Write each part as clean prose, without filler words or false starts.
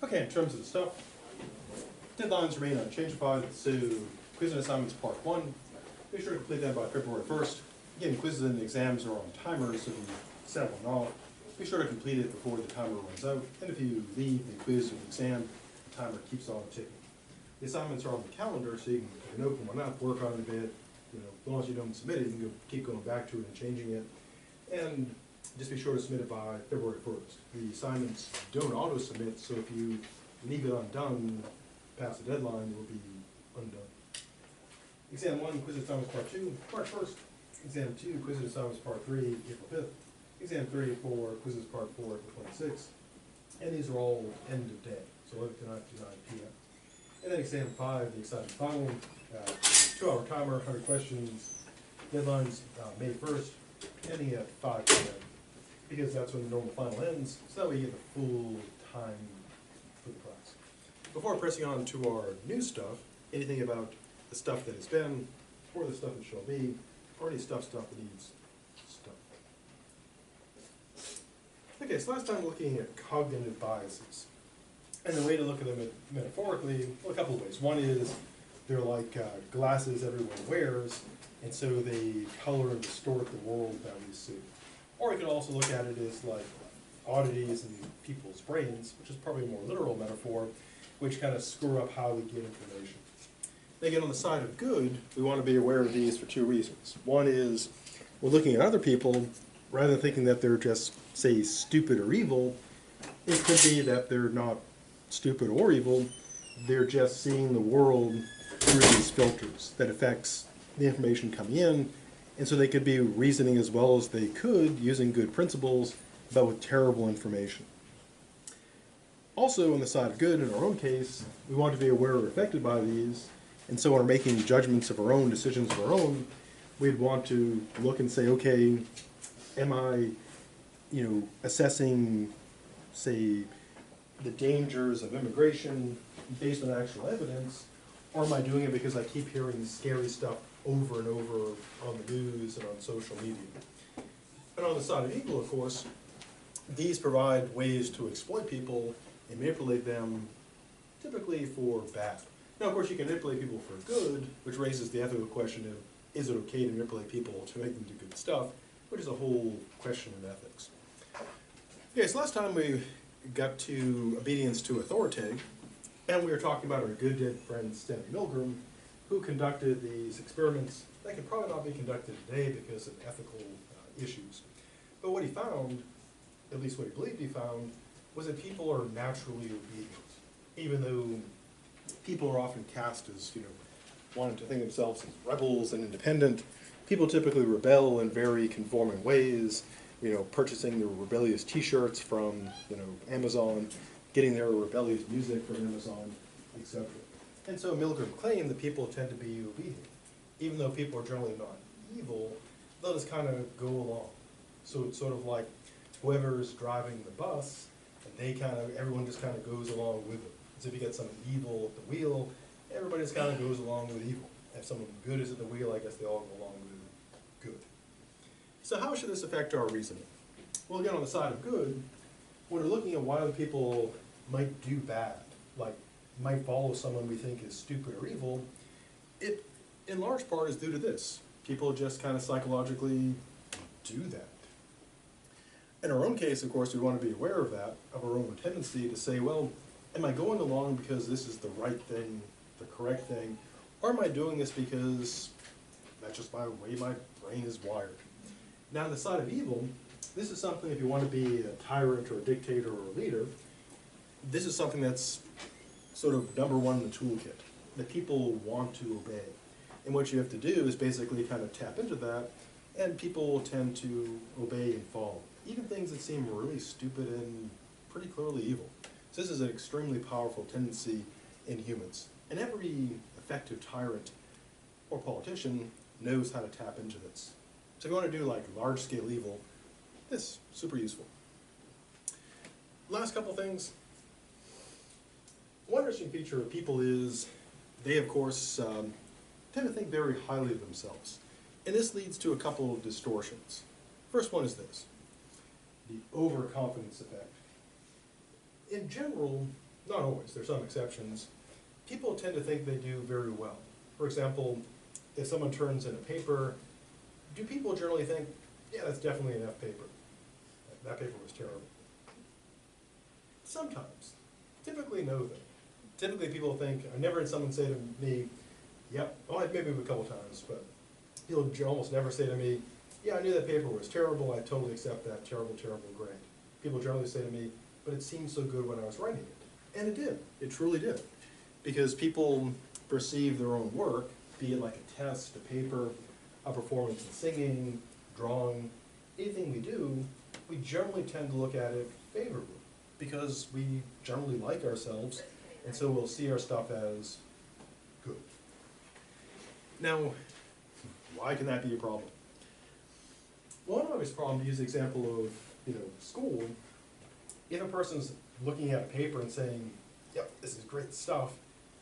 Okay, in terms of the stuff, deadlines remain unchangeable, so quiz and assignments part 1. Be sure to complete that by February 1st. Again, quizzes and exams are on timers, so if you set one off, be sure to complete it before the timer runs out. And if you leave the quiz or the exam, the timer keeps on ticking. The assignments are on the calendar, so you can open one up, work on it a bit. As long as you don't submit it, you can keep going back to it and changing it. And just be sure to submit it by February 1st. The assignments don't auto-submit, so if you leave it undone past the deadline, it will be undone. Exam 1, quiz assignments part 2, March 1st. Exam 2, quiz assignments part 3, April 5th. Exam 3 and 4, quizzes part 4, April 26th. And these are all end of day, so 11 to 9 p.m. And then exam 5, the exciting final, 2-hour timer, 100 questions, deadlines May 1st, ending at 5 p.m. because that's when the normal final ends, so that way you get the full time for the class. Before pressing on to our new stuff, anything about the stuff that has been, or the stuff that shall be, or any stuff that needs stuff. Okay, so last time we're looking at cognitive biases. And the way to look at them metaphorically, well, a couple of ways. One is they're like glasses everyone wears, and so they color and distort the world that we see. Or you could also look at it as like oddities in people's brains, which is probably a more literal metaphor, which kind of screw up how we get information. Again, on the side of good, we want to be aware of these for two reasons. One is we're looking at other people, rather than thinking that they're just, say, stupid or evil, it could be that they're not stupid or evil, they're just seeing the world through these filters that affects the information coming in, and so they could be reasoning as well as they could using good principles, but with terrible information. Also, on the side of good, in our own case, we want to be aware we're affected by these, and so when we're making judgments of our own, decisions of our own, we'd want to look and say, okay, am I, assessing, say, the dangers of immigration based on actual evidence, or am I doing it because I keep hearing scary stuff over and over on the news and on social media? And on the side of evil, of course, these provide ways to exploit people and manipulate them, typically for bad. Now, of course, you can manipulate people for good, which raises the ethical question of, is it okay to manipulate people to make them do good stuff, which is a whole question in ethics. Okay, so last time we got to obedience to authority, and we were talking about our good dead friend Stanley Milgram, who conducted these experiments that can probably not be conducted today because of ethical issues. But what he found, at least what he believed he found, was that people are naturally obedient, even though people are often cast as, wanting to think of themselves as rebels and independent. People typically rebel in very conforming ways, purchasing their rebellious t-shirts from, Amazon, getting their rebellious music from Amazon, etc. And so Milgram claimed that people tend to be obedient. Even though people are generally not evil, they'll just kind of go along. So it's sort of like whoever's driving the bus, and everyone just kind of goes along with it. So if you get someone evil at the wheel, everybody just kind of goes along with evil. If someone good is at the wheel, I guess they all go along with good. So how should this affect our reasoning? Well, again, on the side of good, when we're looking at why other people might do bad, like might follow someone we think is stupid or evil, it in large part is due to this. People just kind of psychologically do that. In our own case, of course, we want to be aware of that, of our own tendency to say, well, am I going along because this is the right thing, the correct thing, or am I doing this because that's just my way my brain is wired? Now, on the side of evil, this is something, if you want to be a tyrant or a dictator or a leader, this is something that's sort of number one in the toolkit, that people want to obey. And what you have to do is basically kind of tap into that, and people tend to obey and follow, even things that seem really stupid and pretty clearly evil. So this is an extremely powerful tendency in humans. And every effective tyrant or politician knows how to tap into this. So if you want to do like large-scale evil, this, super useful. Last couple things. One interesting feature of people is they, of course, tend to think very highly of themselves. And this leads to a couple of distortions. First one is this, the overconfidence effect. In general, not always, there's some exceptions, people tend to think they do very well. For example, if someone turns in a paper, do people generally think, yeah, that's definitely an F paper. That paper was terrible. Sometimes. Typically no though. Typically people think, I've never had someone say to me, yep, well maybe a couple times, but people almost never say to me, yeah, I knew that paper was terrible, I totally accept that terrible, terrible grade. People generally say to me, but it seemed so good when I was writing it. And it did, it truly did. Because people perceive their own work, be it like a test, a paper, a performance in singing, drawing, anything we do, we generally tend to look at it favorably. Because we generally like ourselves, and so we'll see our stuff as good. Now, why can that be a problem? One obvious problem, to use the example of school, if a person's looking at a paper and saying, yep, this is great stuff,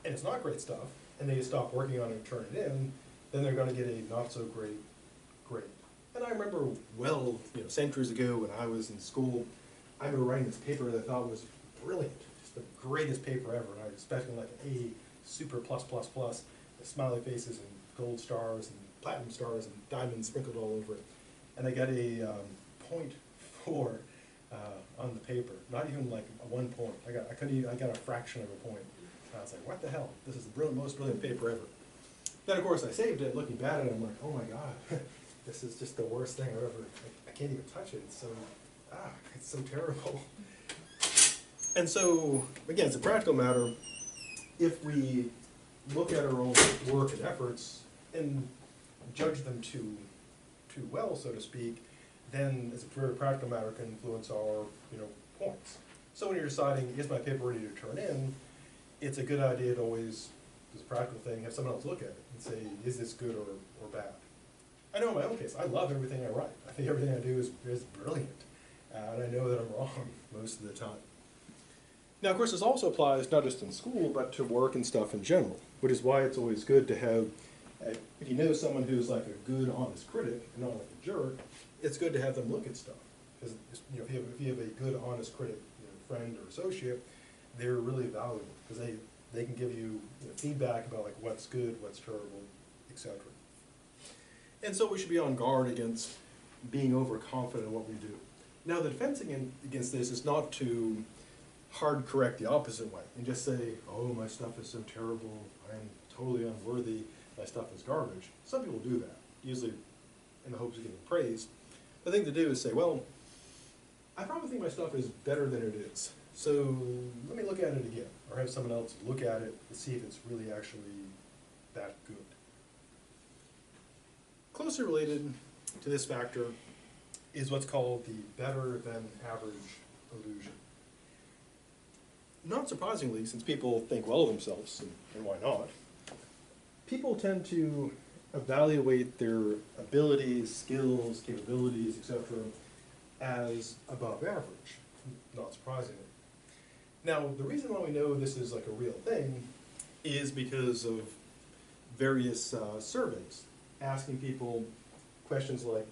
and it's not great stuff, and they stop working on it and turn it in, then they're going to get a not so great grade. And I remember centuries ago when I was in school, I remember writing this paper that I thought was brilliant, just the greatest paper ever, and I was expecting like an A, super plus plus plus, with smiley faces and gold stars and platinum stars and diamonds sprinkled all over it. And I got a 0.4 on the paper, not even like a 1 point. I got a fraction of a point. And I was like, what the hell? This is the most brilliant paper ever. Then of course I saved it, looking back at it, I'm like, oh my god, this is just the worst thing I've ever, I can't even touch it. It's so terrible. And so, again, it's a practical matter. If we look at our own work and efforts and judge them too well, so to speak, then as a very practical matter can influence our points. So when you're deciding, is my paper ready to turn in, it's a good idea to always, as a practical thing, have someone else look at it and say, is this good or bad? I know in my own case, I love everything I write. I think everything I do is brilliant. And I know that I'm wrong most of the time. Now, of course, this also applies not just in school, but to work and stuff in general, which is why it's always good to have, if you know someone who's like a good, honest critic, and not like a jerk, it's good to have them look at stuff. Because if you have a good, honest critic, friend or associate, they're really valuable, because they can give you feedback about like what's good, what's terrible, etc. And so we should be on guard against being overconfident in what we do. Now, the defense against this is not to hard correct the opposite way and just say, oh, my stuff is so terrible, I am totally unworthy, my stuff is garbage. Some people do that, usually in the hopes of getting praise. The thing to do is say, well, I probably think my stuff is better than it is, so let me look at it again, or have someone else look at it to see if it's really actually that good. Closely related to this factor is what's called the better than average illusion. Not surprisingly, since people think well of themselves, and why not, people tend to evaluate their abilities, skills, capabilities, etc. as above average, not surprisingly. Now, the reason why we know this is like a real thing is because of various surveys asking people questions like,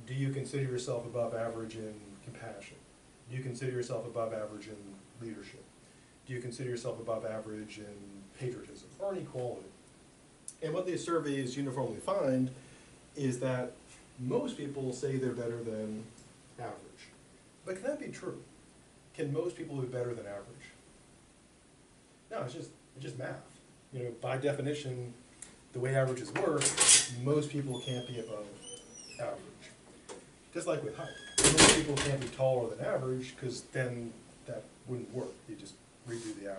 do you consider yourself above average in compassion? Do you consider yourself above average in leadership? Do you consider yourself above average in patriotism or in equality? And what these surveys uniformly find is that most people say they're better than average. But can that be true? Can most people be better than average? No, it's just math. By definition, the way averages work, most people can't be above average. Just like with height. Most people can't be taller than average, because then that wouldn't work. You just redo the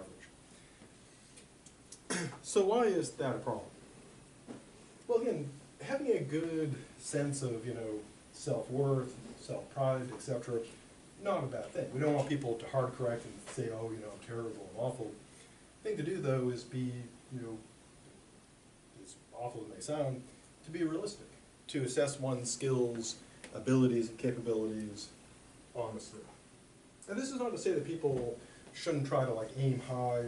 average. So why is that a problem? Well, again, having a good sense of, self-worth, self-pride, etc., not a bad thing. We don't want people to hard correct and say, oh, I'm terrible and awful. The thing to do, though, is be, as awful as it may sound, to be realistic, to assess one's skills, abilities, and capabilities honestly. And this is not to say that people shouldn't try to aim high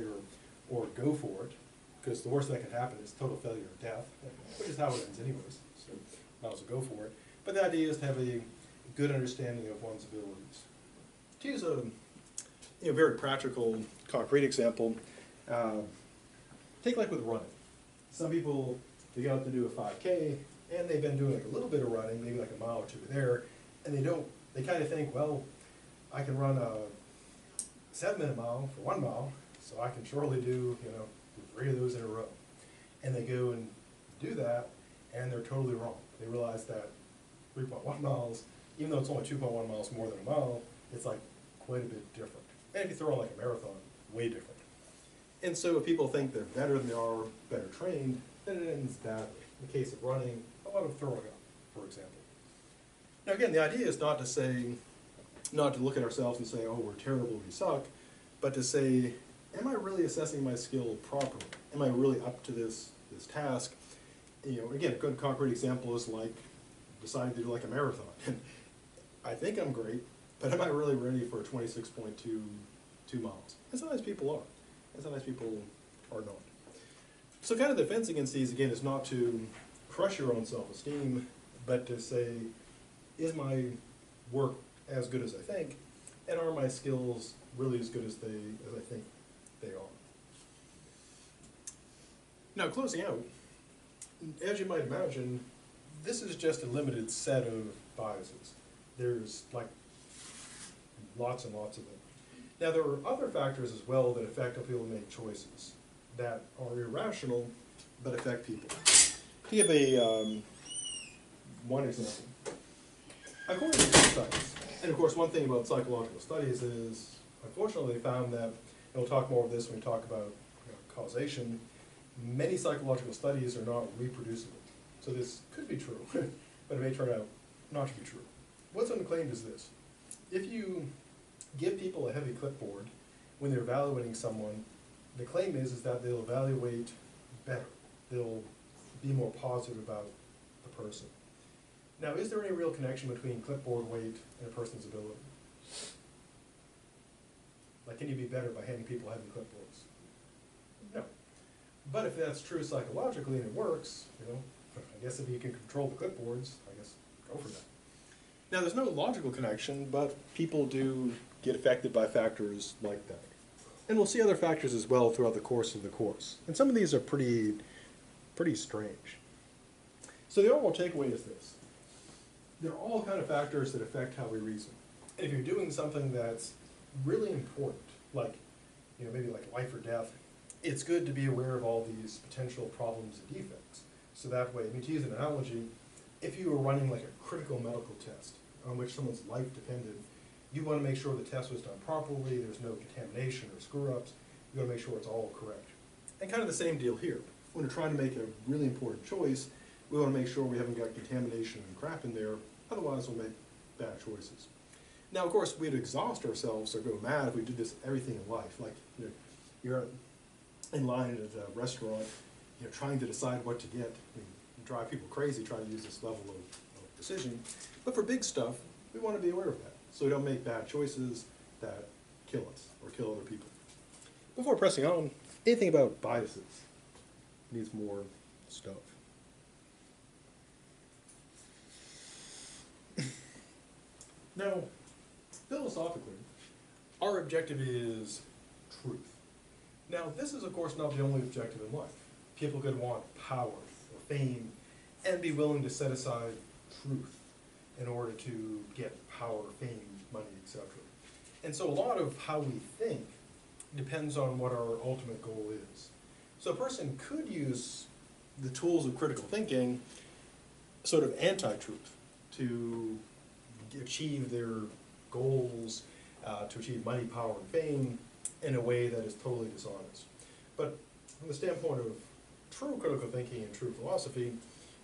or go for it, because the worst that can happen is total failure or death, which is how it ends anyways, so might as well go for it. But the idea is to have a good understanding of one's abilities. To use an very practical, concrete example. Take like with running. Some people, they go out to do a 5K, and they've been doing like a little bit of running, maybe like a mile or two there, and they kind of think, well, I can run a 7-minute mile for 1 mile, so I can surely do, 3 of those in a row. And they go and do that, and they're totally wrong. They realize that 3.1 miles, even though it's only 2.1 miles more than a mile, it's like quite a bit different. And if you throw on like a marathon, way different. And so if people think they're better than they are, better trained, then it ends badly. In the case of running, a lot of throwing up, for example. Now again, the idea is not to look at ourselves and say, oh, we're terrible, we suck, but to say, am I really assessing my skill properly? Am I really up to this task? Again, a good concrete example is like deciding to do like a marathon. I think I'm great, but am I really ready for 26.22 miles? And sometimes people are, and sometimes people are not. So kind of the defense against these, again, is not to crush your own self-esteem, but to say, is my work as good as I think, and are my skills really as good as I think they are? Now, closing out, as you might imagine, this is just a limited set of biases. There's like lots and lots of them. Now, there are other factors as well that affect how people make choices that are irrational but affect people. To give one example, according to studies, and of course one thing about psychological studies is, unfortunately, they found that, and we'll talk more of this when we talk about causation, many psychological studies are not reproducible. So this could be true, but it may turn out not to be true. What's unclaimed is this. If you give people a heavy clipboard when they're evaluating someone, the claim is that they'll evaluate better. They'll be more positive about the person. Now, is there any real connection between clipboard weight and a person's ability? Like, can you be better by handing people heavy clipboards? No. But if that's true psychologically and it works, I guess if you can control the clipboards, I guess go for that. Now, there's no logical connection, but people do get affected by factors like that. And we'll see other factors as well throughout the course of the course. And some of these are pretty strange. So the overall takeaway is this. There are all kind of factors that affect how we reason. And if you're doing something that's really important, like, maybe like life or death, it's good to be aware of all these potential problems and defects. So that way, to use an analogy, if you were running like a critical medical test on which someone's life depended, you want to make sure the test was done properly, there's no contamination or screw-ups, you want to make sure it's all correct. And kind of the same deal here. When we're trying to make a really important choice, we want to make sure we haven't got contamination and crap in there, otherwise we'll make bad choices. Now, of course, we'd exhaust ourselves or go mad if we did this everything in life. Like, you're in line at a restaurant, trying to decide what to get. You drive people crazy trying to use this level of decision. But for big stuff, we want to be aware of that, so we don't make bad choices that kill us or kill other people. Before pressing on, anything about biases needs more stuff. Now, philosophically, our objective is truth. Now, this is, of course, not the only objective in life. People could want power or fame and be willing to set aside truth in order to get power, fame, money, etc. And so a lot of how we think depends on what our ultimate goal is. So a person could use the tools of critical thinking, sort of anti-truth, to achieve their goals, to achieve money, power, and fame in a way that is totally dishonest. But from the standpoint of true critical thinking and true philosophy,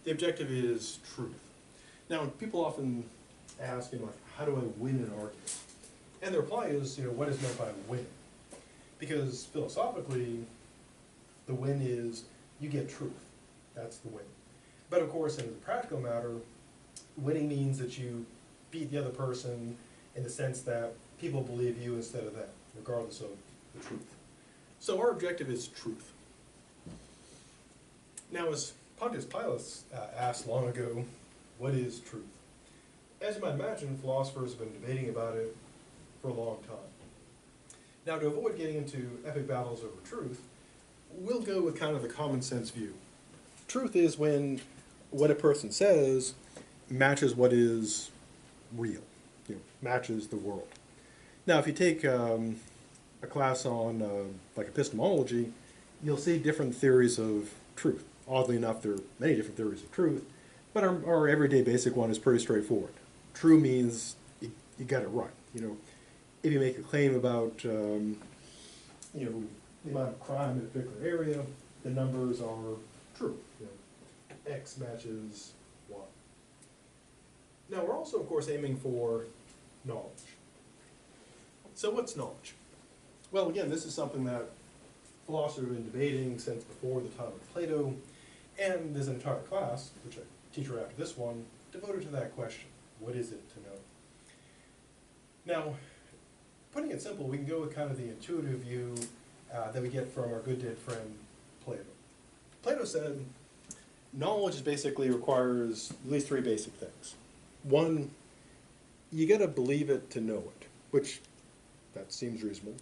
the objective is truth. Now, people often ask, how do I win an argument? And the reply is, what is meant by win? Because philosophically, the win is you get truth. That's the win. But of course, in the practical matter, winning means that you beat the other person in the sense that people believe you instead of them, regardless of the truth. So our objective is truth. Now, as Pontius Pilate asked long ago, what is truth? As you might imagine, philosophers have been debating about it for a long time. Now, to avoid getting into epic battles over truth, we'll go with kind of the common sense view. Truth is when what a person says matches what is real, matches the world. Now, if you take a class on like epistemology, you'll see different theories of truth. Oddly enough, there are many different theories of truth, but our everyday basic one is pretty straightforward. True means you got it right. If you make a claim about the amount of crime in a particular area, the numbers are true. X matches Y. Now, we're also, of course, aiming for knowledge. So what's knowledge? Well, again, this is something that philosophers have been debating since before the time of Plato, and there's an entire class, which I teach right after this one, devoted to that question. What is it to know? Now, putting it simple, we can go with kind of the intuitive view that we get from our good dead friend Plato. Plato said knowledge basically requires at least three basic things. One, you got to believe it to know it, which that seems reasonable.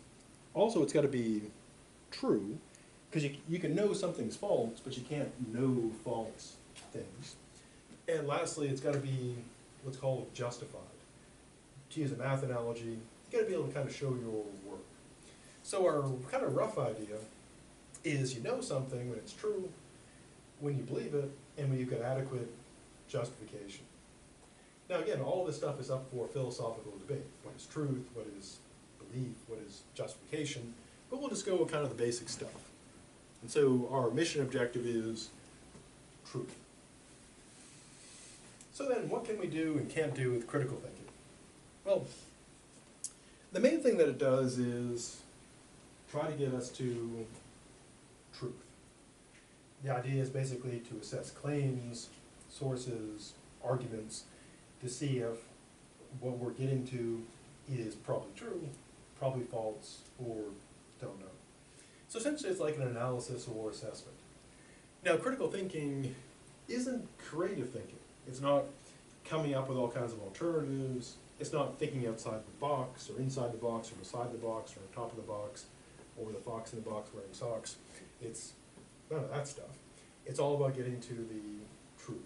Also, it's got to be true, because you can know something's false, but you can't know false things. And lastly, it's got to be what's called justified. To use a math analogy, you got to be able to kind of show your work. So our kind of rough idea is you know something when it's true, when you believe it, and when you've got adequate justification. Now again, all this stuff is up for philosophical debate. What is truth? What is belief? What is justification? But we'll just go with kind of the basic stuff. And so our mission objective is truth. So then what can we do and can't do with critical thinking? Well, the main thing that it does is try to get us to truth. The idea is basically to assess claims, sources, arguments, to see if what we're getting to is probably true, probably false, or don't know. So essentially it's like an analysis or assessment. Now, critical thinking isn't creative thinking. It's not coming up with all kinds of alternatives. It's not thinking outside the box, or inside the box, or beside the box, or on top of the box, or the fox in the box wearing socks. It's none of that stuff. It's all about getting to the truth.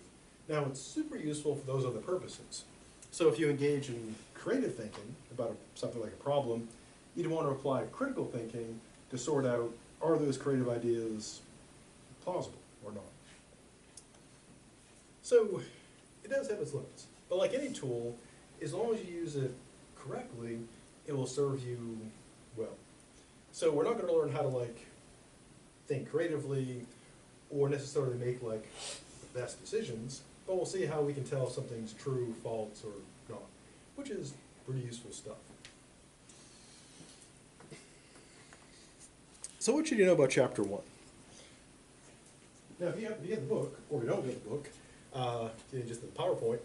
Now, it's super useful for those other purposes. So if you engage in creative thinking about something like a problem, you'd want to apply critical thinking to sort out, are those creative ideas plausible or not? So it does have its limits. But like any tool, as long as you use it correctly, it will serve you well. So we're not going to learn how to think creatively or necessarily make the best decisions, but we'll see how we can tell if something's true, false, or not, which is pretty useful stuff. So what should you know about chapter 1? Now, if you get the book, or you don't get the book, just the PowerPoint,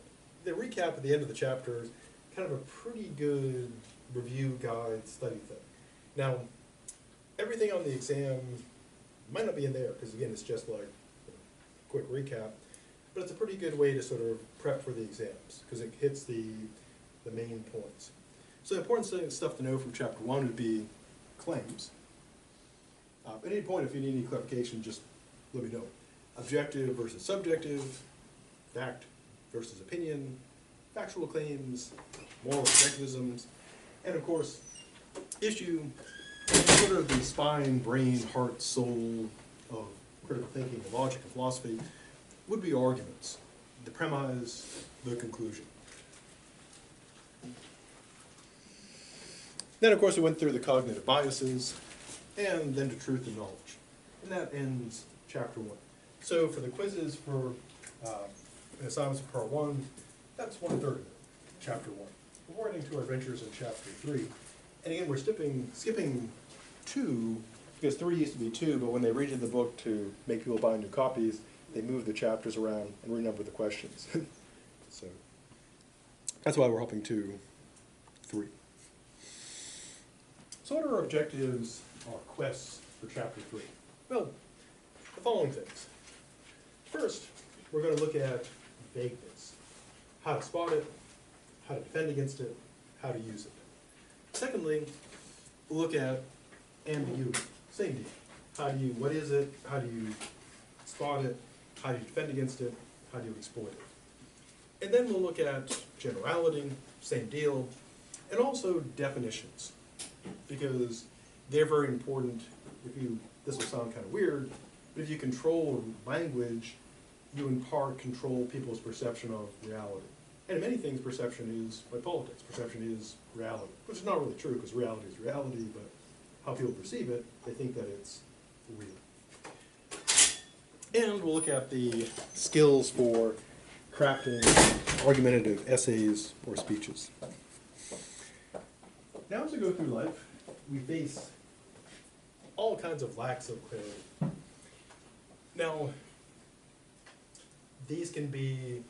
the recap at the end of the chapter is kind of a pretty good review guide study thing. Now, everything on the exam might not be in there, because again, it's just like a quick recap, but it's a pretty good way to sort of prep for the exams, because it hits the main points. So the important stuff to know from chapter 1 would be claims. At any point, if you need any clarification, just let me know. Objective versus subjective, fact versus opinion, factual claims, moral objectivisms, and of course, issue, sort of the spine, brain, heart, soul of critical thinking, and logic, and philosophy, would be arguments, the premise, the conclusion. Then, of course, we went through the cognitive biases, and then to truth and knowledge. And that ends chapter 1. So for the quizzes for assignments for part 1, that's 1/3 of it, chapter 1. We're heading to our adventures in chapter 3. And again, we're skipping 2, because 3 used to be 2, but when they redid the book to make people buy new copies, they moved the chapters around and renumbered the questions. So that's why we're hopping to 3. So what are our objectives, our quests for chapter 3? Well, the following things. First, we're going to look at vagueness, how to spot it, how to defend against it, how to use it. Secondly, look at ambiguity. Same deal. What is it? How do you spot it? How do you defend against it? How do you exploit it? And then we'll look at generality, same deal, and also definitions, because they're very important. This will sound kind of weird, but if you control language, you in part control people's perception of reality. And in many things, perception is like politics. Perception is reality, which is not really true, because reality is reality, but how people perceive it, they think that it's real. And we'll look at the skills for crafting argumentative essays or speeches. Now, as we go through life, we face all kinds of lacks of clarity. Now, these can be,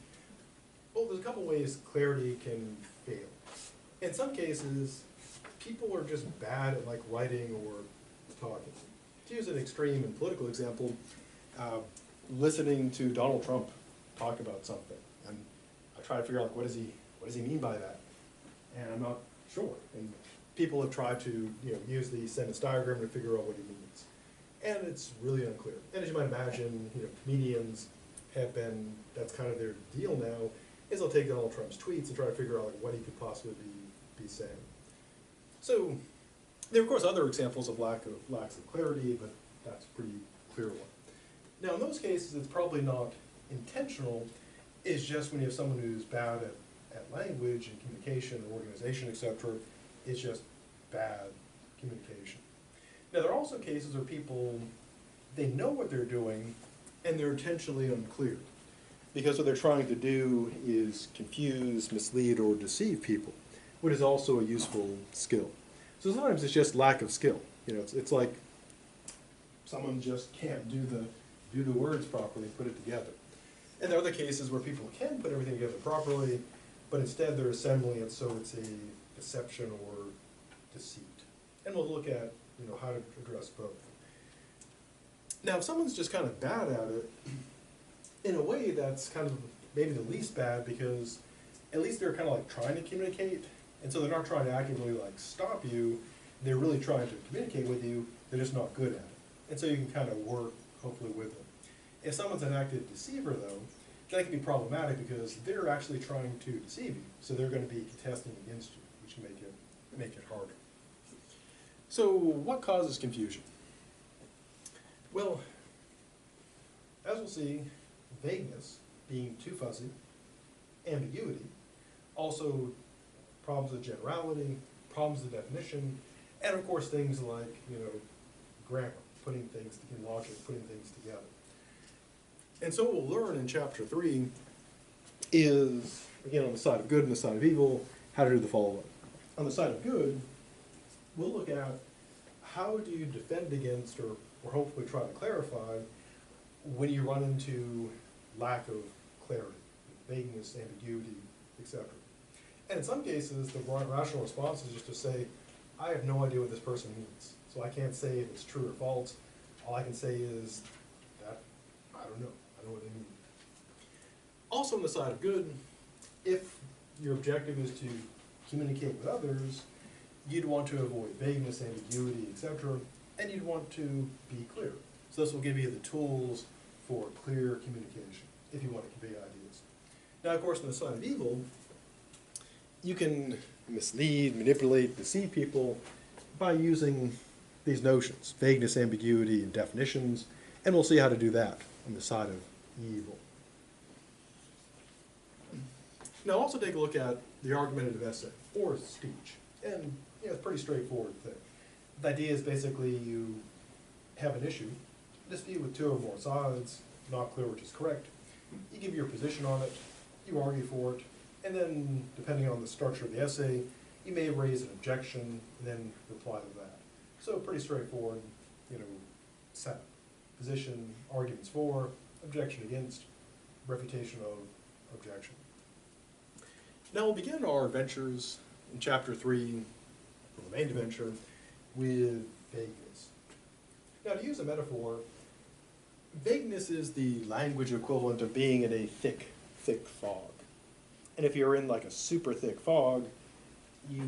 well, there's a couple ways clarity can fail. In some cases, people are just bad at like writing or talking. To use an extreme and political example, listening to Donald Trump talk about something, and I try to figure out like, what does he mean by that? And I'm not sure. And people have tried to use the sentence diagram to figure out what he means, and it's really unclear. And as you might imagine, comedians have been, that's kind of their deal now, is they'll take Donald Trump's tweets and try to figure out like, what he could possibly be saying. So there are of course other examples of lacks of clarity, but that's a pretty clear one. Now in those cases, it's probably not intentional. It's just when you have someone who's bad at language and communication and organization, etc., it's just bad communication. Now there are also cases where people, they know what they're doing and they're intentionally unclear, because what they're trying to do is confuse, mislead, or deceive people, which is also a useful skill. So sometimes it's just lack of skill. It's like someone just can't do the words properly, put it together. And there are other cases where people can put everything together properly, but instead they're assembling it so it's a deception or deceit. And we'll look at how to address both. Now, if someone's just kind of bad at it, in a way that's kind of maybe the least bad, because at least they're kind of like trying to communicate, and so they're not trying to actively like stop you, they're really trying to communicate with you, they're just not good at it. And so you can kind of work, hopefully, with them. If someone's an active deceiver, though, that can be problematic because they're actually trying to deceive you, so they're going to be contesting against you, which can make it harder. So what causes confusion? Well, as we'll see, vagueness, being too fuzzy, ambiguity, also problems with generality, problems with definition, and of course things like, grammar, putting things in logic, putting things together. And so what we'll learn in chapter 3 is, again, on the side of good and the side of evil, how to do the following. On the side of good, we'll look at how do you defend against, or hopefully try to clarify, when you run into lack of clarity, vagueness, ambiguity, etc. And in some cases, the rational response is just to say, I have no idea what this person means, so I can't say if it's true or false. All I can say is that I don't know what they mean. Also on the side of good, if your objective is to communicate with others, you'd want to avoid vagueness, ambiguity, etc., and you'd want to be clear. So this will give you the tools for clear communication, if you want to convey ideas. Now, of course, on the side of evil, you can mislead, manipulate, deceive people by using these notions, vagueness, ambiguity, and definitions, and we'll see how to do that on the side of evil. Now, also take a look at the argumentative essay, or speech, and it's a pretty straightforward thing. The idea is basically you have an issue, dispute with two or more sides, not clear which is correct. You give your position on it, you argue for it, and then, depending on the structure of the essay, you may raise an objection and then reply to that. So pretty straightforward, setup. Position, arguments for, objection against, refutation of, objection. Now we'll begin our adventures in chapter 3, the main adventure, with vagueness. Now, to use a metaphor, vagueness is the language equivalent of being in a thick, thick fog. And if you're in like a super thick fog, you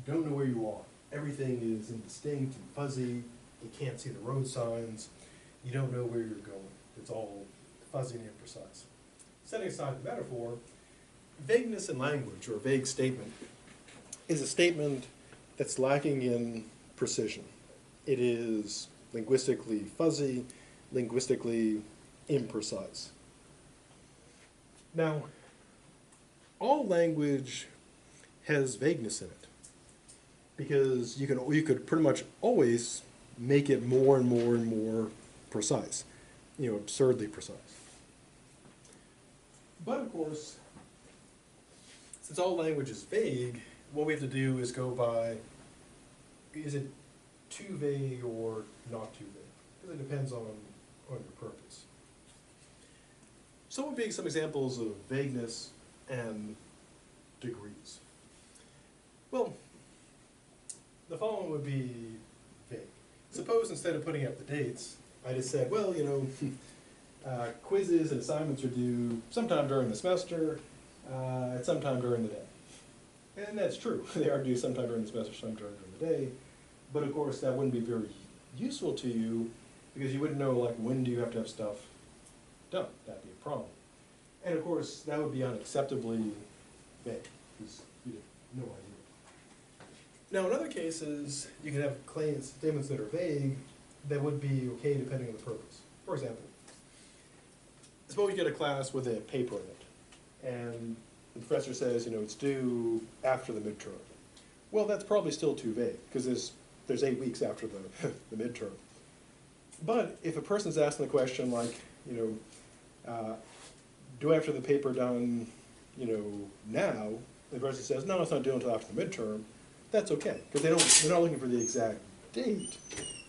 don't know where you are. everything is indistinct and fuzzy, you can't see the road signs, you don't know where you're going. It's all fuzzy and imprecise. Setting aside the metaphor, vagueness in language, or a vague statement, is a statement that's lacking in precision. It is linguistically fuzzy, linguistically imprecise. Now, all language has vagueness in it, because you could pretty much always make it more and more and more precise, absurdly precise. But of course, since all language is vague, what we have to do is go by, is it too vague or not too vague? Because it depends on your purpose. So what would be some examples of vagueness and degrees? Well, the following would be vague. Suppose instead of putting up the dates, I just said, well, quizzes and assignments are due sometime during the semester, at sometime during the day. And that's true. They are due sometime during the semester, sometime during the day. But of course, that wouldn't be very useful to you, because you wouldn't know, like, when do you have to have stuff done. That'd be a problem. And of course, that would be unacceptably vague, because you have no idea. Now, in other cases, you can have statements that are vague that would be okay depending on the purpose. For example, suppose you get a class with a paper in it, and the professor says, it's due after the midterm. Well, that's probably still too vague, because there's 8 weeks after the midterm. But if a person's asking the question like, do I have to have the paper done, now, the person says, no, it's not due until after the midterm, that's okay, because they're not looking for the exact date.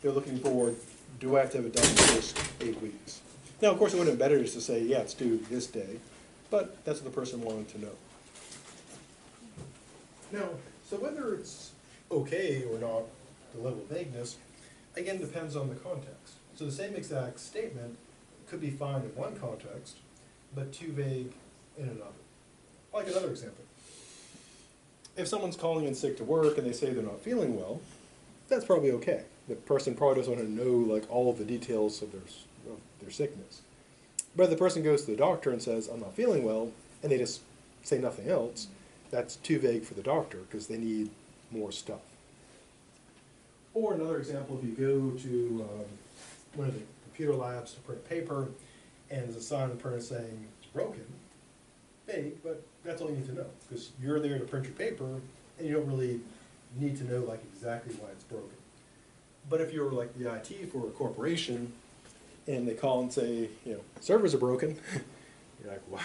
They're looking for, do I have to have it done in the first 8 weeks? Now, of course, it would have been better just to say, yeah, it's due this day, but that's what the person wanted to know. Now, so whether it's okay or not, the level of vagueness, again, depends on the context. So the same exact statement could be fine in one context, but too vague in another. Like another example. If someone's calling in sick to work and they say they're not feeling well, that's probably okay. The person probably doesn't want to know, like, all of the details of their sickness. But if the person goes to the doctor and says, I'm not feeling well, and they just say nothing else, that's too vague for the doctor, because they need more stuff. Or another example, if you go to one of the computer labs to print paper, and there's a sign on the printer saying it's broken, vague, but that's all you need to know, because you're there to print your paper, and you don't really need to know, like, exactly why it's broken. But if you're like the IT for a corporation, and they call and say, servers are broken, you're like, why,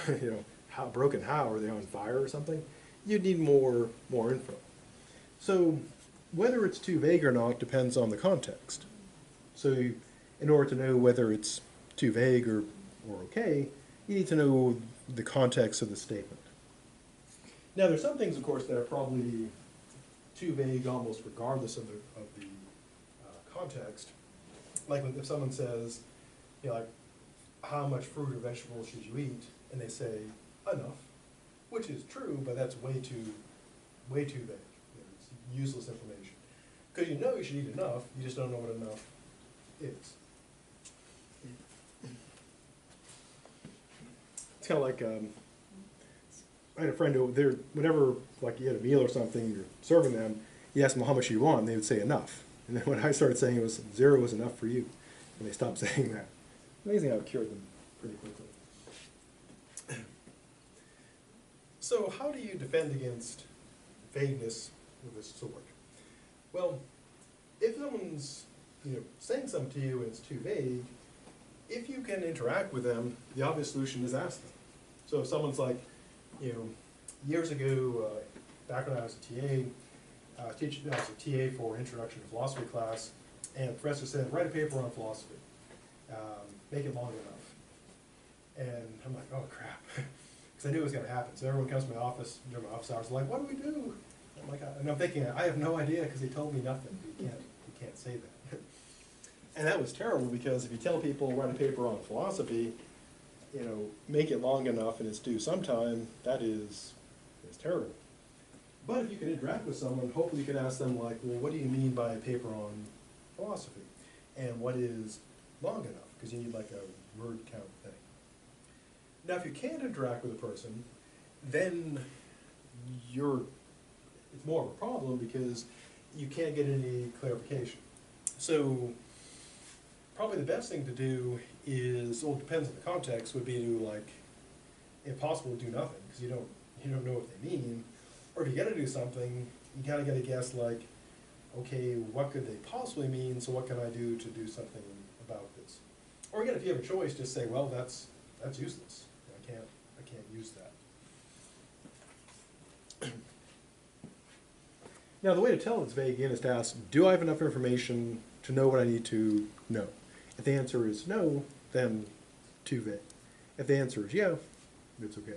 how broken? How? Are they on fire or something? You'd need more info. So whether it's too vague or not depends on the context. So in order to know whether it's too vague or okay, you need to know the context of the statement. Now, there's some things, of course, that are probably too vague almost regardless of the context. Like if someone says, like, how much fruit or vegetables should you eat? And they say, enough, which is true, but that's way too vague. It's useless information. Because you should eat enough, you just don't know what enough is. It's kind of like, I had a friend who, whenever, like, you had a meal or something, you're serving them, you ask them how much you want, and they would say enough. And then when I started saying it was 0 was enough for you, and they stopped saying that. Amazing how it cured them pretty quickly. So how do you defend against vagueness of this sort? Well, if someone's saying something to you and it's too vague, if you can interact with them, the obvious solution is ask them. So if someone's like, years ago, back when I was a TA, I was a TA for Introduction to Philosophy class, and the professor said, write a paper on philosophy. Make it long enough. And I'm like, oh crap. Because I knew it was going to happen. So everyone comes to my office during my office hours, like, what do we do? I'm like, and I'm thinking, I have no idea because he told me nothing. You can't say that. And that was terrible, because if you tell people write a paper on philosophy, make it long enough and it's due sometime, that is terrible. But if you can interact with someone, hopefully you can ask them like, well, what do you mean by a paper on philosophy? And what is long enough? Because you need like a word count thing. Now, if you can't interact with a person, then it's more of a problem because you can't get any clarification. So probably the best thing to do is, well, it depends on the context, would be to like, if possible, do nothing, because you don't know what they mean. Or if you gotta do something, you kinda gotta guess like, okay, what could they possibly mean, so what can I do to do something about this? Or again, if you have a choice, just say, well, that's useless. I can't use that. Now, the way to tell it's vague, again, is to ask, do I have enough information to know what I need to know? If the answer is no, then too vague. If the answer is yeah, it's okay.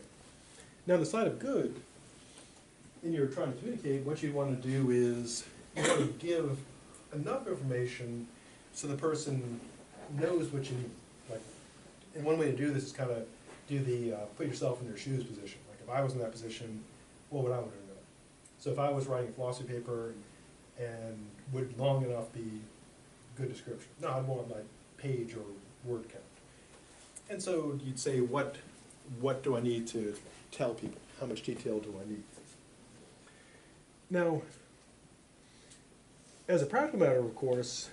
Now, the side of good, when you're trying to communicate, what you want to do is you want to give enough information so the person knows what you need. Like, and one way to do this is kind of do the put yourself in their shoes position. Like, if I was in that position, what would I want to know? So if I was writing a philosophy paper, and would long enough be good description? No, I'd want like page or word count. And so you'd say, what do I need to tell people? How much detail do I need? Now, as a practical matter, of course,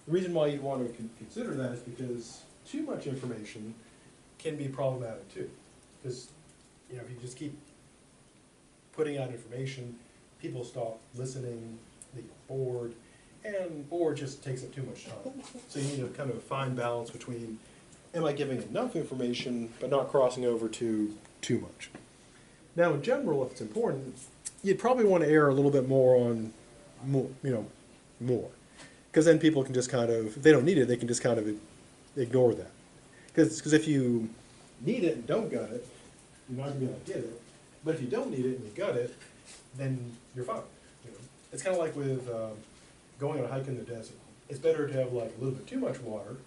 the reason why you want to consider that is because too much information can be problematic too. Because, you know, if you just keep putting out information, people stop listening, they get bored, and bored just takes up too much time. So you need a kind of a fine balance between, am I giving enough information, but not crossing over to too much? Now, in general, if it's important, you'd probably want to err a little bit more on more, more. Because then people can just kind of, if they don't need it, they can just kind of ignore that. Because if you need it and don't got it, you're not going to be able to get it. But if you don't need it and you got it, then you're fine. You know? It's kind of like with going on a hike in the desert. It's better to have like a little bit too much water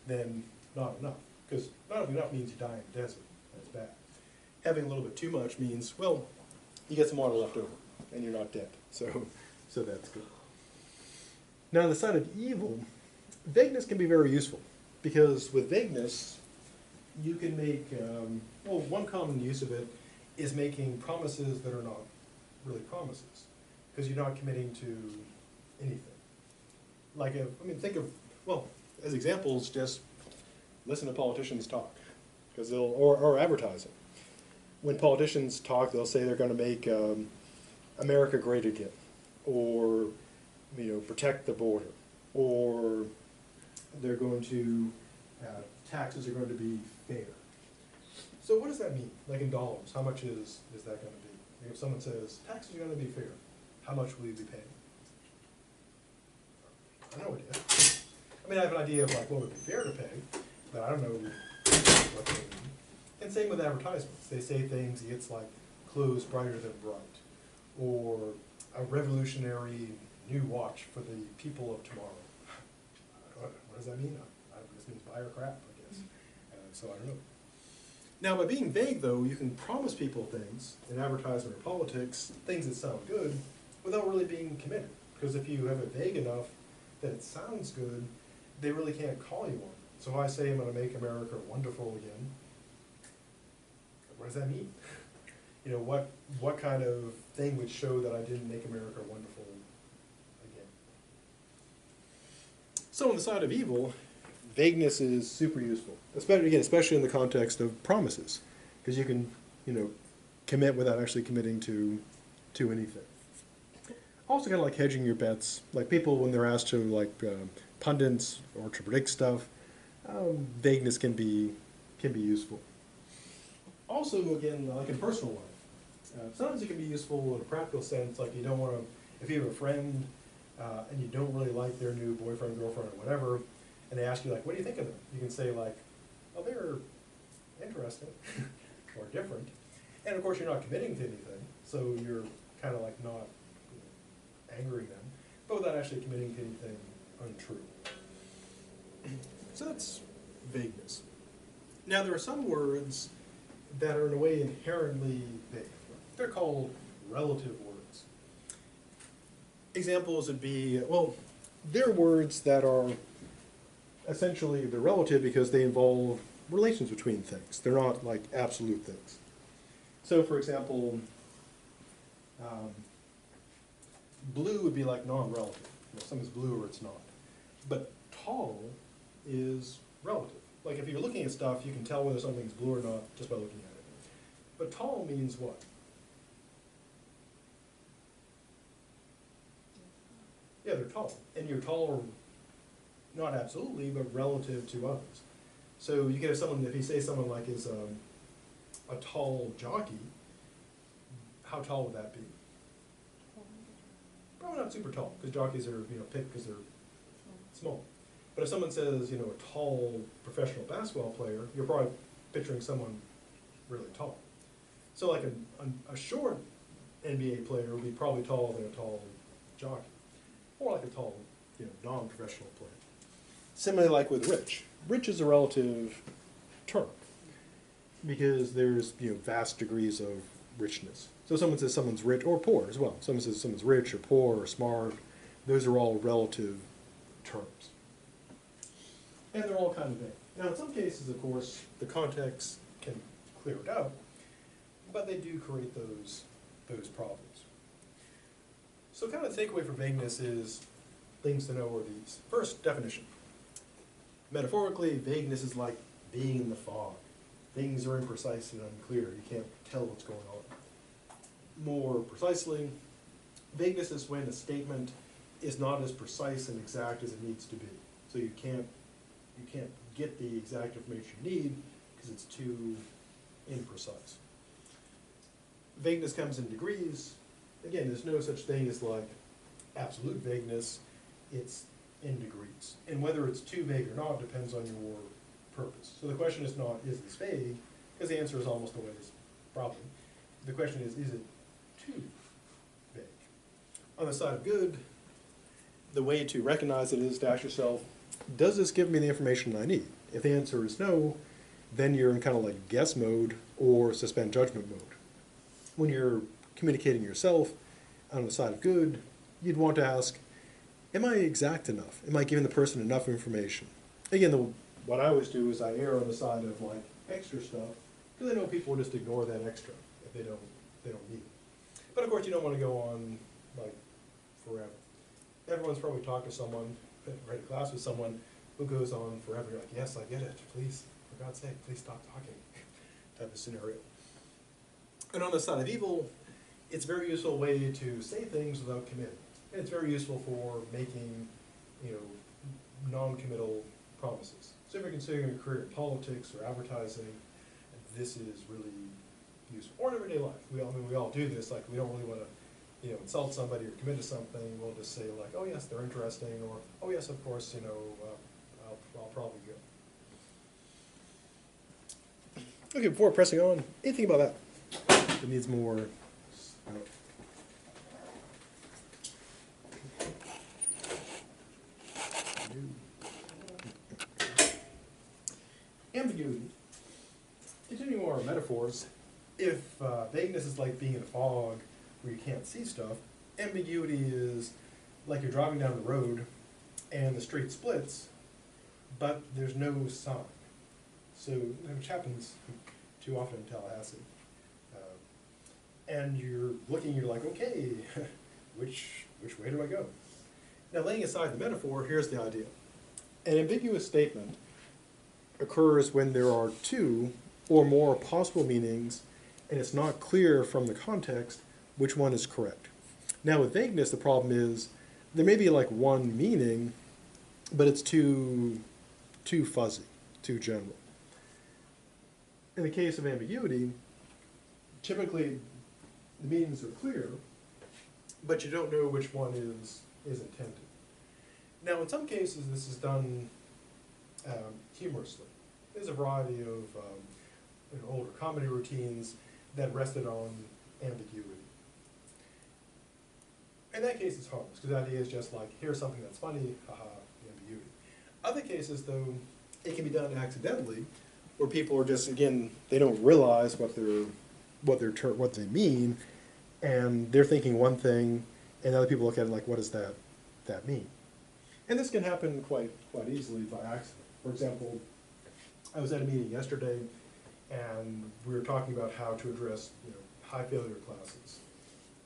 than not enough. Because not enough means you die in the desert. That's bad. Having a little bit too much means, well, you get some water left over and you're not dead. So that's good. Now, on the side of evil, vagueness can be very useful. Because with vagueness, you can make, well, one common use of it is making promises that are not really promises, because you're not committing to anything. Like, think of, well, as examples, just listen to politicians talk, because they'll, or advertising. When politicians talk, they'll say they're going to make America great again, or, protect the border, or they're going to, taxes are going to be fair. So what does that mean? Like in dollars, how much is that going to be? If someone says, taxes are going to be fair, how much will you be paying? I have no idea. I mean, I have an idea of like what would be fair to pay, but I don't know what they mean. And same with advertisements. They say things, it's like clothes brighter than bright, or a revolutionary new watch for the people of tomorrow. What does that mean? This means buy or crap, I guess. So I don't know. Now, by being vague, though, you can promise people things in advertisement or politics, things that sound good, without really being committed. Because if you have it vague enough that it sounds good, they really can't call you on it. So if I say I'm going to make America wonderful again, what does that mean? What kind of thing would show that I didn't make America wonderful again? So on the side of evil, vagueness is super useful, especially in the context of promises, because you can, commit without actually committing to anything. Also, kind of like hedging your bets, like people when they're asked to pundits or to predict stuff, vagueness can be useful. Also, again, like in personal life, sometimes it can be useful in a practical sense, like you don't want to, if you have a friend and you don't really like their new boyfriend, girlfriend, or whatever, and they ask you, like, what do you think of them? You can say, like, oh, they're interesting or different. And, of course, you're not committing to anything, so you're kind of, like, not angering them, but without actually committing to anything untrue. So that's vagueness. Now, there are some words that are, in a way, inherently vague. They're called relative words. examples would be, well, there are words that are essentially, they're relative because they involve relations between things. They're not like absolute things. So for example, blue would be like non-relative. You know, something's blue or it's not. But tall is relative. Like if you're looking at stuff, you can tell whether something's blue or not just by looking at it. But tall means what? Yeah, they're tall. And you're taller, not absolutely, but relative to others. So you can have someone, if you say someone like is a tall jockey, how tall would that be? Probably not super tall, because jockeys are, picked because they're small. But if someone says, a tall professional basketball player, you're probably picturing someone really tall. So like a short NBA player would be probably taller than a tall jockey, or like a tall, non-professional player. Similarly, like with rich. Rich is a relative term because there's vast degrees of richness. So someone says someone's rich, or poor as well. Someone says someone's rich or poor or smart. Those are all relative terms. And they're all kind of vague. Now in some cases, of course, the context can clear it out, but they do create those problems. So kind of the takeaway for vagueness is things to know are these. First, definition. Metaphorically, vagueness is like being in the fog. Things are imprecise and unclear. You can't tell what's going on. More precisely, vagueness is when a statement is not as precise and exact as it needs to be. So you can't get the exact information you need because it's too imprecise. Vagueness comes in degrees. Again, there's no such thing as like absolute vagueness. It's in degrees. And whether it's too vague or not depends on your purpose. So the question is not, is this vague? Because the answer is almost always probably. The question is it too vague? On the side of good, the way to recognize it is to ask yourself, does this give me the information I need? If the answer is no, then you're in kind of like guess mode or suspend judgment mode. When you're communicating yourself on the side of good, you'd want to ask, am I exact enough? Am I giving the person enough information? Again, what I always do is I err on the side of like extra stuff, because I know people will just ignore that extra if they don't need it. But of course, you don't want to go on like forever. Everyone's probably talked to someone, read a class with someone who goes on forever. You're like, yes, I get it. Please, for God's sake, please stop talking. Type of scenario. And on the side of evil, it's a very useful way to say things without committing. And it's very useful for making, non-committal promises. So if you're considering a career in politics or advertising, this is really useful. Or in everyday life. We all do this. Like, we don't really want to, insult somebody or commit to something. We'll just say like, oh yes, they're interesting, or oh yes, of course, I'll probably go. Okay, before pressing on, anything about that? It needs more. Ambiguity. Continuing our metaphors, if vagueness is like being in a fog where you can't see stuff, ambiguity is like you're driving down the road and the street splits, but there's no sign. So, which happens too often in Tallahassee. And you're looking, you're like, okay, which way do I go? Now, laying aside the metaphor, here's the idea. An ambiguous statement occurs when there are two or more possible meanings, and it's not clear from the context which one is correct. Now, with vagueness, the problem is there may be like one meaning, but it's too fuzzy, too general. In the case of ambiguity, typically the meanings are clear, but you don't know which one is intended. Now, in some cases, this is done humorously. There's a variety of older comedy routines that rested on ambiguity. In that case, it's harmless, because the idea is just like, here's something that's funny, haha, ambiguity. Other cases, though, it can be done accidentally, where people are just, again, they don't realize what they mean, and they're thinking one thing, And other people look at it like, what does that mean? And this can happen quite easily by accident. For example, I was at a meeting yesterday, and we were talking about how to address high failure classes.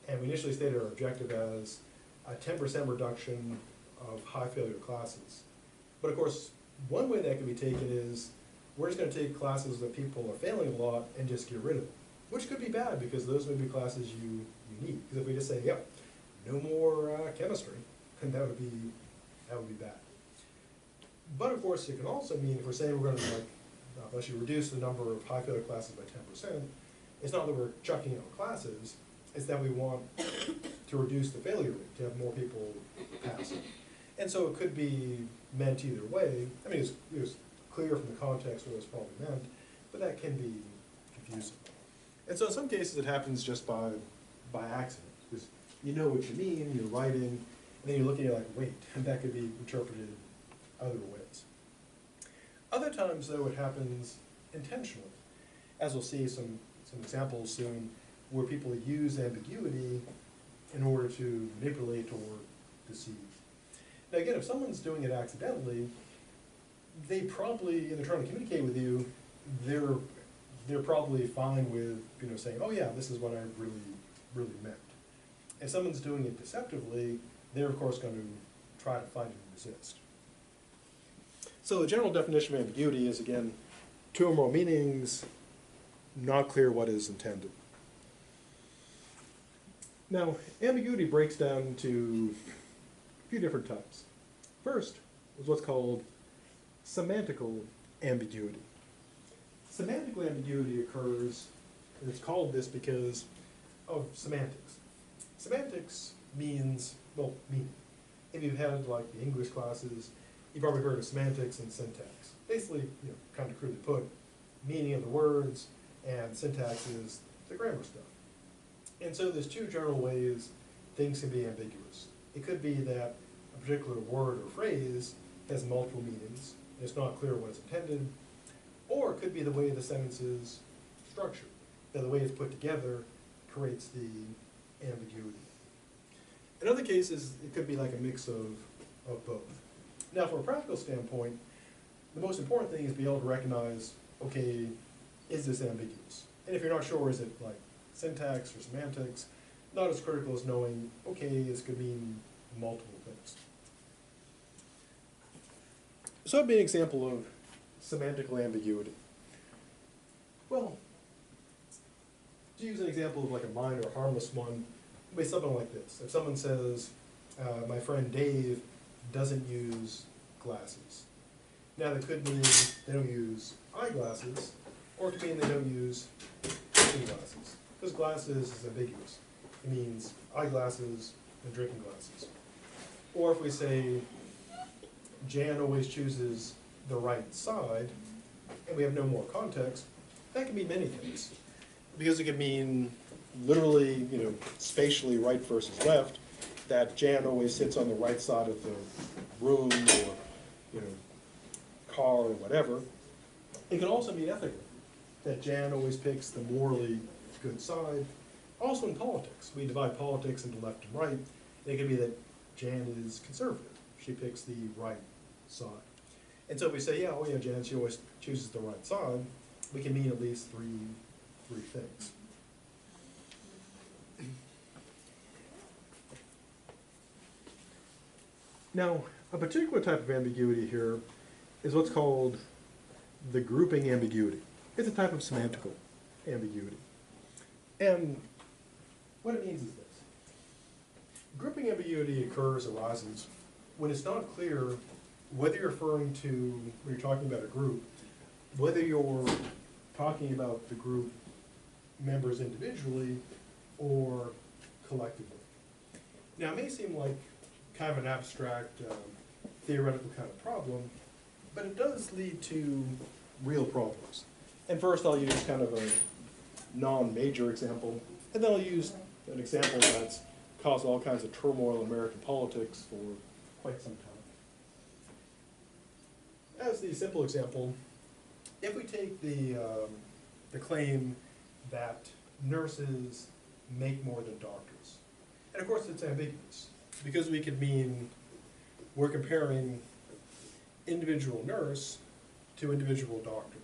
And we initially stated our objective as a 10% reduction of high failure classes. But of course, one way that can be taken is we're just going to take classes that people are failing a lot and just get rid of them, which could be bad because those may be classes you need. Because if we just say, yep, no more chemistry, then that would be bad. But of course, it can also mean if we're saying we're going to actually reduce the number of high failure classes by 10%, it's not that we're chucking out classes, it's that we want to reduce the failure rate, to have more people pass it. And so it could be meant either way. I mean, it was clear from the context what it was probably meant, but that can be confusing. And so in some cases it happens just by accident, because you know what you mean, you're writing, and then you're looking at it like, wait, and that could be interpreted other ways. Other times, though, it happens intentionally, as we'll see some examples soon, where people use ambiguity in order to manipulate or deceive. Now again, if someone's doing it accidentally, they probably, and they're trying to communicate with you, they're probably fine with saying, oh yeah, this is what I really meant. If someone's doing it deceptively, they're of course going to try to fight and resist. So the general definition of ambiguity is, again, two or more meanings, not clear what is intended. Now, ambiguity breaks down into a few different types. First is what's called semantical ambiguity. Semantical ambiguity occurs, and it's called this because of semantics. Semantics means, well, meaning. If you've had like the English classes, you've probably heard of semantics and syntax. Basically, kind of crudely put, meaning of the words, and syntax is the grammar stuff. And so there's two general ways things can be ambiguous. It could be that a particular word or phrase has multiple meanings, and it's not clear what is intended, or it could be the way the sentence is structured, that the way it's put together creates the ambiguity. In other cases, it could be like a mix of both. Now, from a practical standpoint, the most important thing is to be able to recognize, okay, is this ambiguous? And if you're not sure, is it like syntax or semantics, not as critical as knowing, okay, this could mean multiple things. So that'd be an example of semantical ambiguity. Well, to use an example of like a minor or harmless one, it'd be something like this. If someone says, my friend Dave doesn't use glasses. Now that could mean they don't use eyeglasses, or it could mean they don't use drinking glasses. Because glasses is ambiguous. It means eyeglasses and drinking glasses. Or if we say, Jan always chooses the right side, and we have no more context, that can mean many things. Because it could mean literally, spatially right versus left, that Jan always sits on the right side of the room or, car or whatever. It can also mean ethically, that Jan always picks the morally good side. Also in politics, we divide politics into left and right. It could be that Jan is conservative. She picks the right side. And so if we say, Jan, she always chooses the right side, we can mean at least three things. Now, a particular type of ambiguity here is what's called the grouping ambiguity. It's a type of semantical ambiguity. And what it means is this. Grouping ambiguity arises when it's not clear whether you're referring to, when you're talking about a group, whether you're talking about the group members individually or collectively. Now, it may seem like kind of an abstract, theoretical kind of problem, but it does lead to real problems. And first I'll use kind of a non-major example, and then I'll use an example that's caused all kinds of turmoil in American politics for quite some time. As the simple example, if we take the claim that nurses make more than doctors, And of course it's ambiguous, because we could mean we're comparing individual nurse to individual doctor.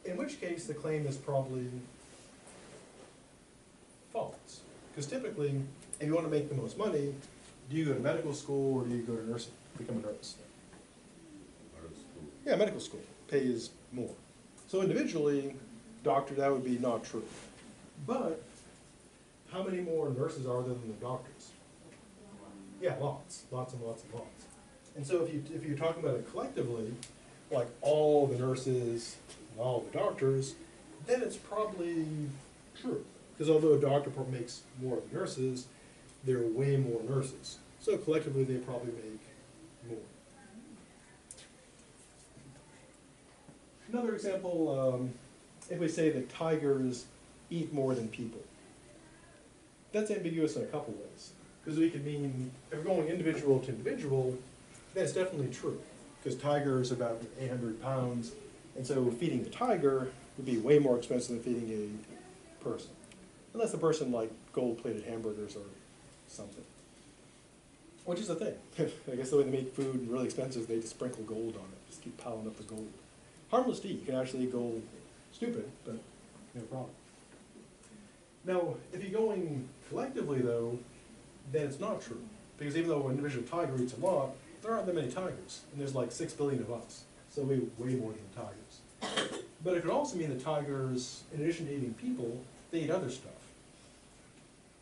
In which case the claim is probably false. Because typically, if you want to make the most money, do you go to medical school or do you go to nursing, become a nurse? Yeah, medical school pays more. So individually, doctor, that would be not true. But how many more nurses are there than the doctors? Yeah, lots and lots and lots. And so if you're talking about it collectively, like all the nurses and all the doctors, then it's probably true. Because although a doctor makes more than nurses, there are way more nurses. So collectively they probably make more. Another example, if we say that tigers eat more than people. That's ambiguous in a couple ways. Because we could mean, if we're going individual to individual, that's definitely true. Because tigers are about 800 pounds, and so feeding a tiger would be way more expensive than feeding a person. Unless the person like gold-plated hamburgers or something. Which is the thing. I guess the way they make food really expensive, they just sprinkle gold on it. Just keep piling up the gold. Harmless to eat. You can actually eat gold stupid, but no problem. Now, if you're going collectively though, then it's not true. Because even though an individual tiger eats a lot, there aren't that many tigers. And there's like 6 billion of us. So we eat way more than the tigers. But it could also mean that tigers, in addition to eating people, they eat other stuff.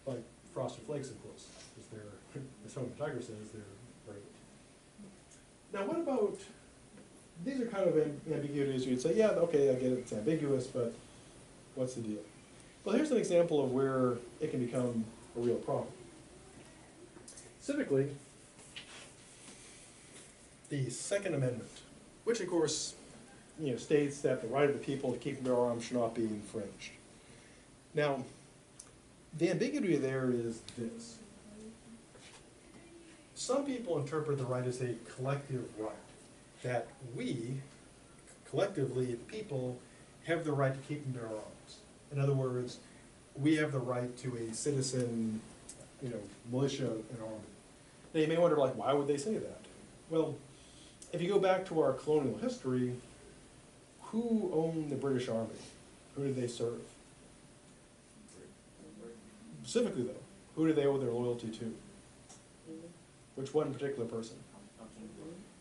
Like Frosted Flakes, of course. Because they're, as Home Tiger says, they're great. Now what about, these are kind of ambiguities. You'd say, yeah, okay, I get it, it's ambiguous, but what's the deal? Well, here's an example of where it can become a real problem. Specifically, the Second Amendment, which of course, states that the right of the people to keep and bear arms should not be infringed. Now, the ambiguity there is this. Some people interpret the right as a collective right, that we, collectively, people, have the right to keep and bear arms. In other words, we have the right to a citizen, militia and army. Now you may wonder, like, why would they say that? Well, if you go back to our colonial history, who owned the British Army? Who did they serve? Specifically, though, who do they owe their loyalty to? Which one particular person?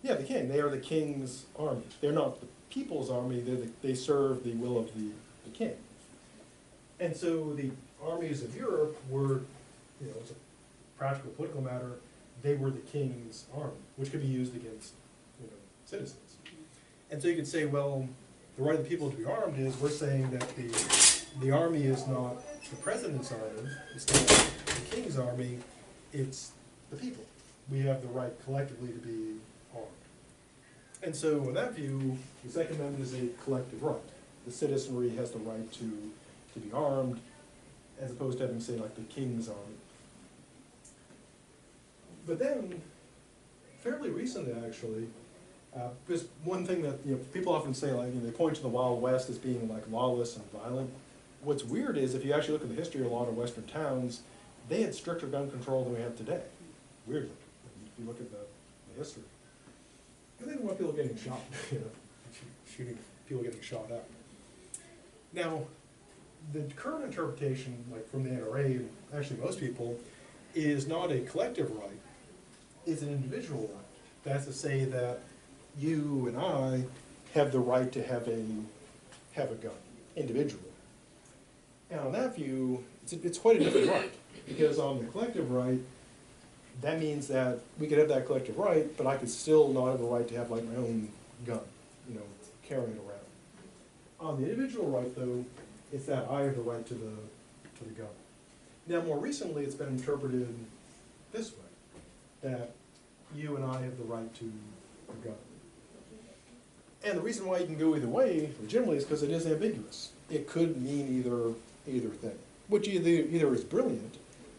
Yeah, the king. They are the king's army. They're not the people's army. They serve the will of the king. And so the armies of Europe were, as a practical political matter, they were the king's army, which could be used against, citizens. And so you could say, well, the right of the people to be armed is, we're saying that the army is not the president's army, it's not the king's army, it's the people. We have the right collectively to be armed. And so in that view, the Second Amendment is a collective right. The citizenry has the right to be armed, as opposed to having, say, like the king's army. But then, fairly recently actually, because one thing that people often say, like they point to the Wild West as being like lawless and violent. What's weird is if you actually look at the history of a lot of Western towns, they had stricter gun control than we have today. Weirdly, if you look at the history, because they didn't want people getting shot, shooting people getting shot up. Now, the current interpretation, like from the NRA, and actually most people, is not a collective right, it's an individual right. That's to say that you and I have the right to have a gun, individually. And on that view, it's quite a different right, because on the collective right, that means that we could have that collective right, but I could still not have a right to have like my own gun, carrying it around. On the individual right, though, it's that I have the right to the gun. Now, more recently, it's been interpreted this way, that you and I have the right to the gun. And the reason why you can go either way, legitimately, is because it is ambiguous. It could mean either thing, which either is brilliant,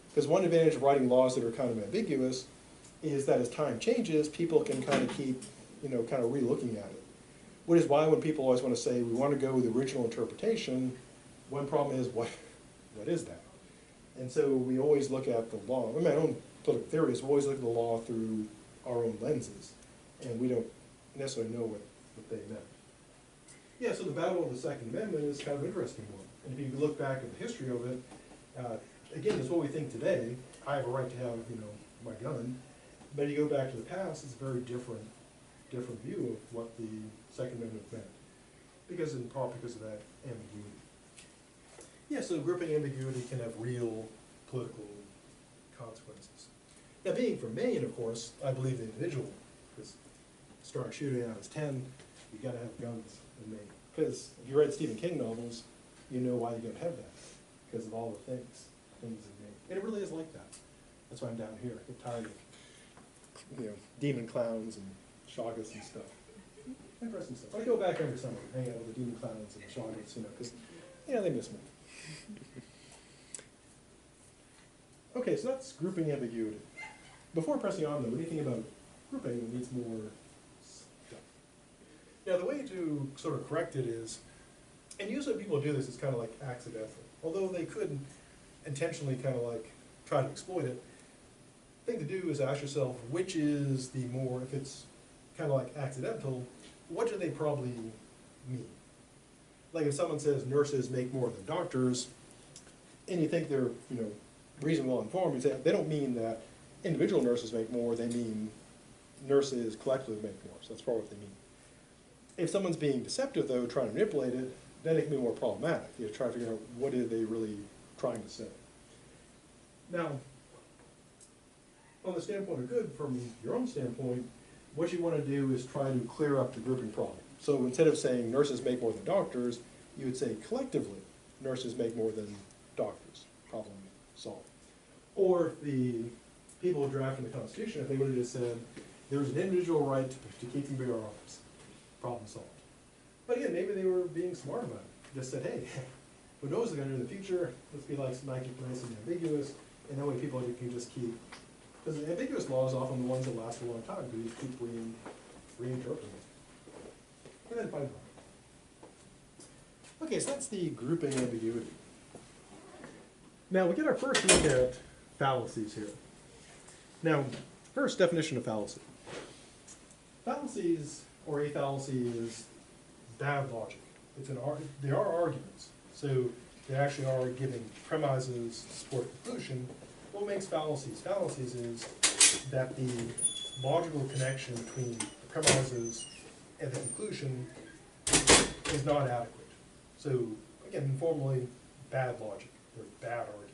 because one advantage of writing laws that are kind of ambiguous is that as time changes, people can kind of keep, kind of re-looking at it. Which is why when people always want to say, we want to go with the original interpretation, one problem is, what is that? And so we always look at the law. I mean, my own political theory is we always look at the law through our own lenses, and we don't necessarily know what they meant. Yeah, so the battle of the Second Amendment is kind of an interesting one. And if you look back at the history of it, again, it's what we think today. I have a right to have, my gun. But you go back to the past, it's a very different view of what the Second Amendment meant. Because in part because of that ambiguity. Yeah, so grouping ambiguity can have real political consequences. Now, being from Maine, of course, I believe the individual, because start shooting when I was 10, you gotta have guns in Maine. Because if you read Stephen King novels, you know why you don't have that. Because of all the things in Maine. And it really is like that. That's why I'm down here. I get tired of, demon clowns and shagas and stuff. Interesting stuff. I go back every summer, hang out with the demon clowns and the shagas, because, they miss me. Okay, so that's grouping ambiguity. Before pressing on, though, anything about grouping needs more stuff. Now, the way to sort of correct it is, and usually when people do this, it's kind of like accidental. Although they could intentionally kind of like try to exploit it, the thing to do is ask yourself, which is the more, if it's kind of like accidental, what do they probably mean? Like if someone says nurses make more than doctors, and you think they're, reasonably well informed, you say they don't mean that individual nurses make more, they mean nurses collectively make more, so that's probably what they mean. If someone's being deceptive, though, trying to manipulate it, then it can be more problematic. You try to figure out what are they really trying to say. Now, on the standpoint of good, from your own standpoint, what you want to do is try to clear up the grouping problem. So instead of saying nurses make more than doctors, you would say collectively nurses make more than doctors. Problem solved. Or if the people who drafted the Constitution, if they would have just said there's an individual right to keep and bear arms. Problem solved. But again, maybe they were being smart about it. Just said, hey, who knows what's going to do in the future? Let's be like nice and ambiguous, and that way people can just keep. Because the ambiguous law is often the ones that last a long time, because you keep reinterpreting it. And then find out. Okay, so that's the grouping ambiguity. Now we get our first look at fallacies here. Now, first definition of fallacy. Fallacies, or a fallacy, is bad logic. They are arguments, so they actually are giving premises to support a conclusion. What makes fallacies? Fallacies is that the logical connection between the premises and the conclusion is not adequate. So, again, informally, bad logic. They're bad arguments.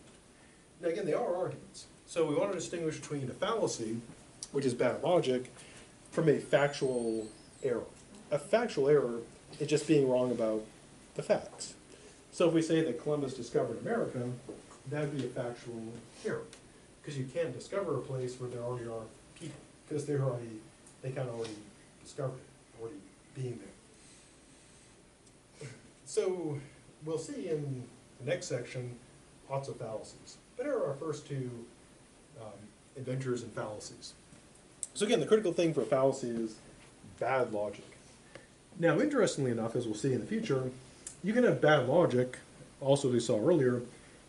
Now, again, they are arguments. So we want to distinguish between a fallacy, which is bad logic, from a factual error. A factual error is just being wrong about the facts. So if we say that Columbus discovered America, that would be a factual error. Because you can't discover a place where there already are people. Because they kind of already discovered it, already being there. So we'll see in the next section lots of fallacies. But here are our first two inventors and fallacies. So again, the critical thing for a fallacy is bad logic. Now, interestingly enough, as we'll see in the future, you can have bad logic, also as we saw earlier,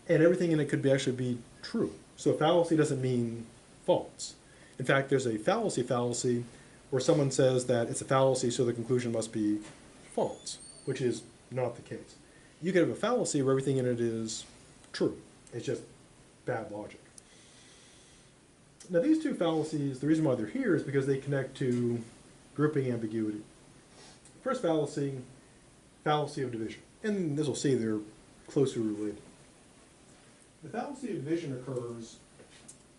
and everything in it could actually be true. So a fallacy doesn't mean false. In fact, there's a fallacy where someone says that it's a fallacy, so the conclusion must be false, which is not the case. You could have a fallacy where everything in it is true. It's just bad logic. Now, these two fallacies, the reason why they're here is because they connect to grouping ambiguity. First fallacy of division. And as we'll see, they're closely related. The fallacy of division occurs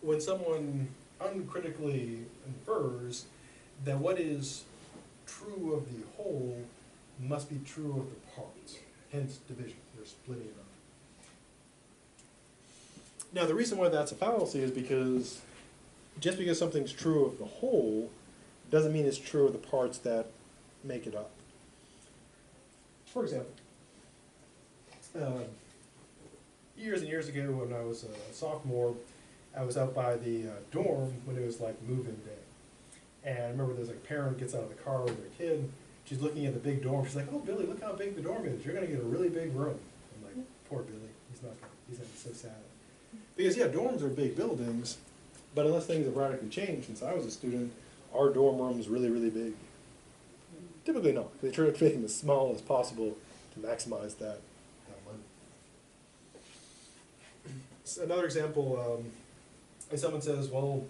when someone uncritically infers that what is true of the whole must be true of the parts, hence division. They're splitting it up. Now, the reason why that's a fallacy is because just because something's true of the whole doesn't mean it's true of the parts that make it up. For example, years and years ago when I was a sophomore, I was out by the dorm when it was like move-in day. And I remember there's like a parent gets out of the car with their kid. She's looking at the big dorm. She's like, "Oh, Billy, look how big the dorm is. You're going to get a really big room." I'm like, "Poor Billy. He's going to be so sad." Because yeah, dorms are big buildings, but unless things have radically changed since I was a student, are dorm rooms really, really big? Typically not. They try to make them as small as possible to maximize that money. So another example, if someone says, well,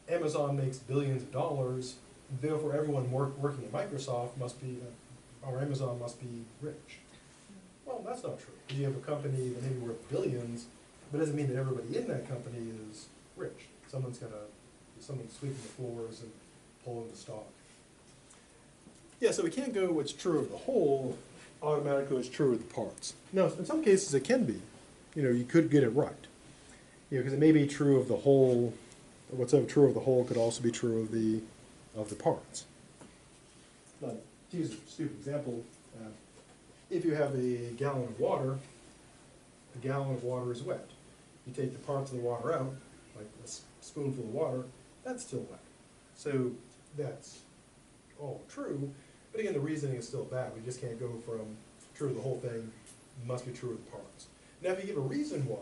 Amazon makes billions of dollars, therefore everyone working at Microsoft must be, or Amazon must be rich. Well, that's not true. You have a company that may be worth billions, but it doesn't mean that everybody in that company is rich. Someone's sweeping the floors and pulling the stock. Yeah, so we can't go what's true of the whole automatically what's true of the parts. Now, in some cases it can be. You could get it right. Because it may be true of the whole, what's true of the whole could also be true of the parts. Now, to use a stupid example, if you have a gallon of water, a gallon of water is wet. You take the parts of the water out, like a spoonful of water, that's still wet. So that's all true, but again, the reasoning is still bad. We just can't go from true of the whole thing, must be true of the parts. Now, if you give a reason why,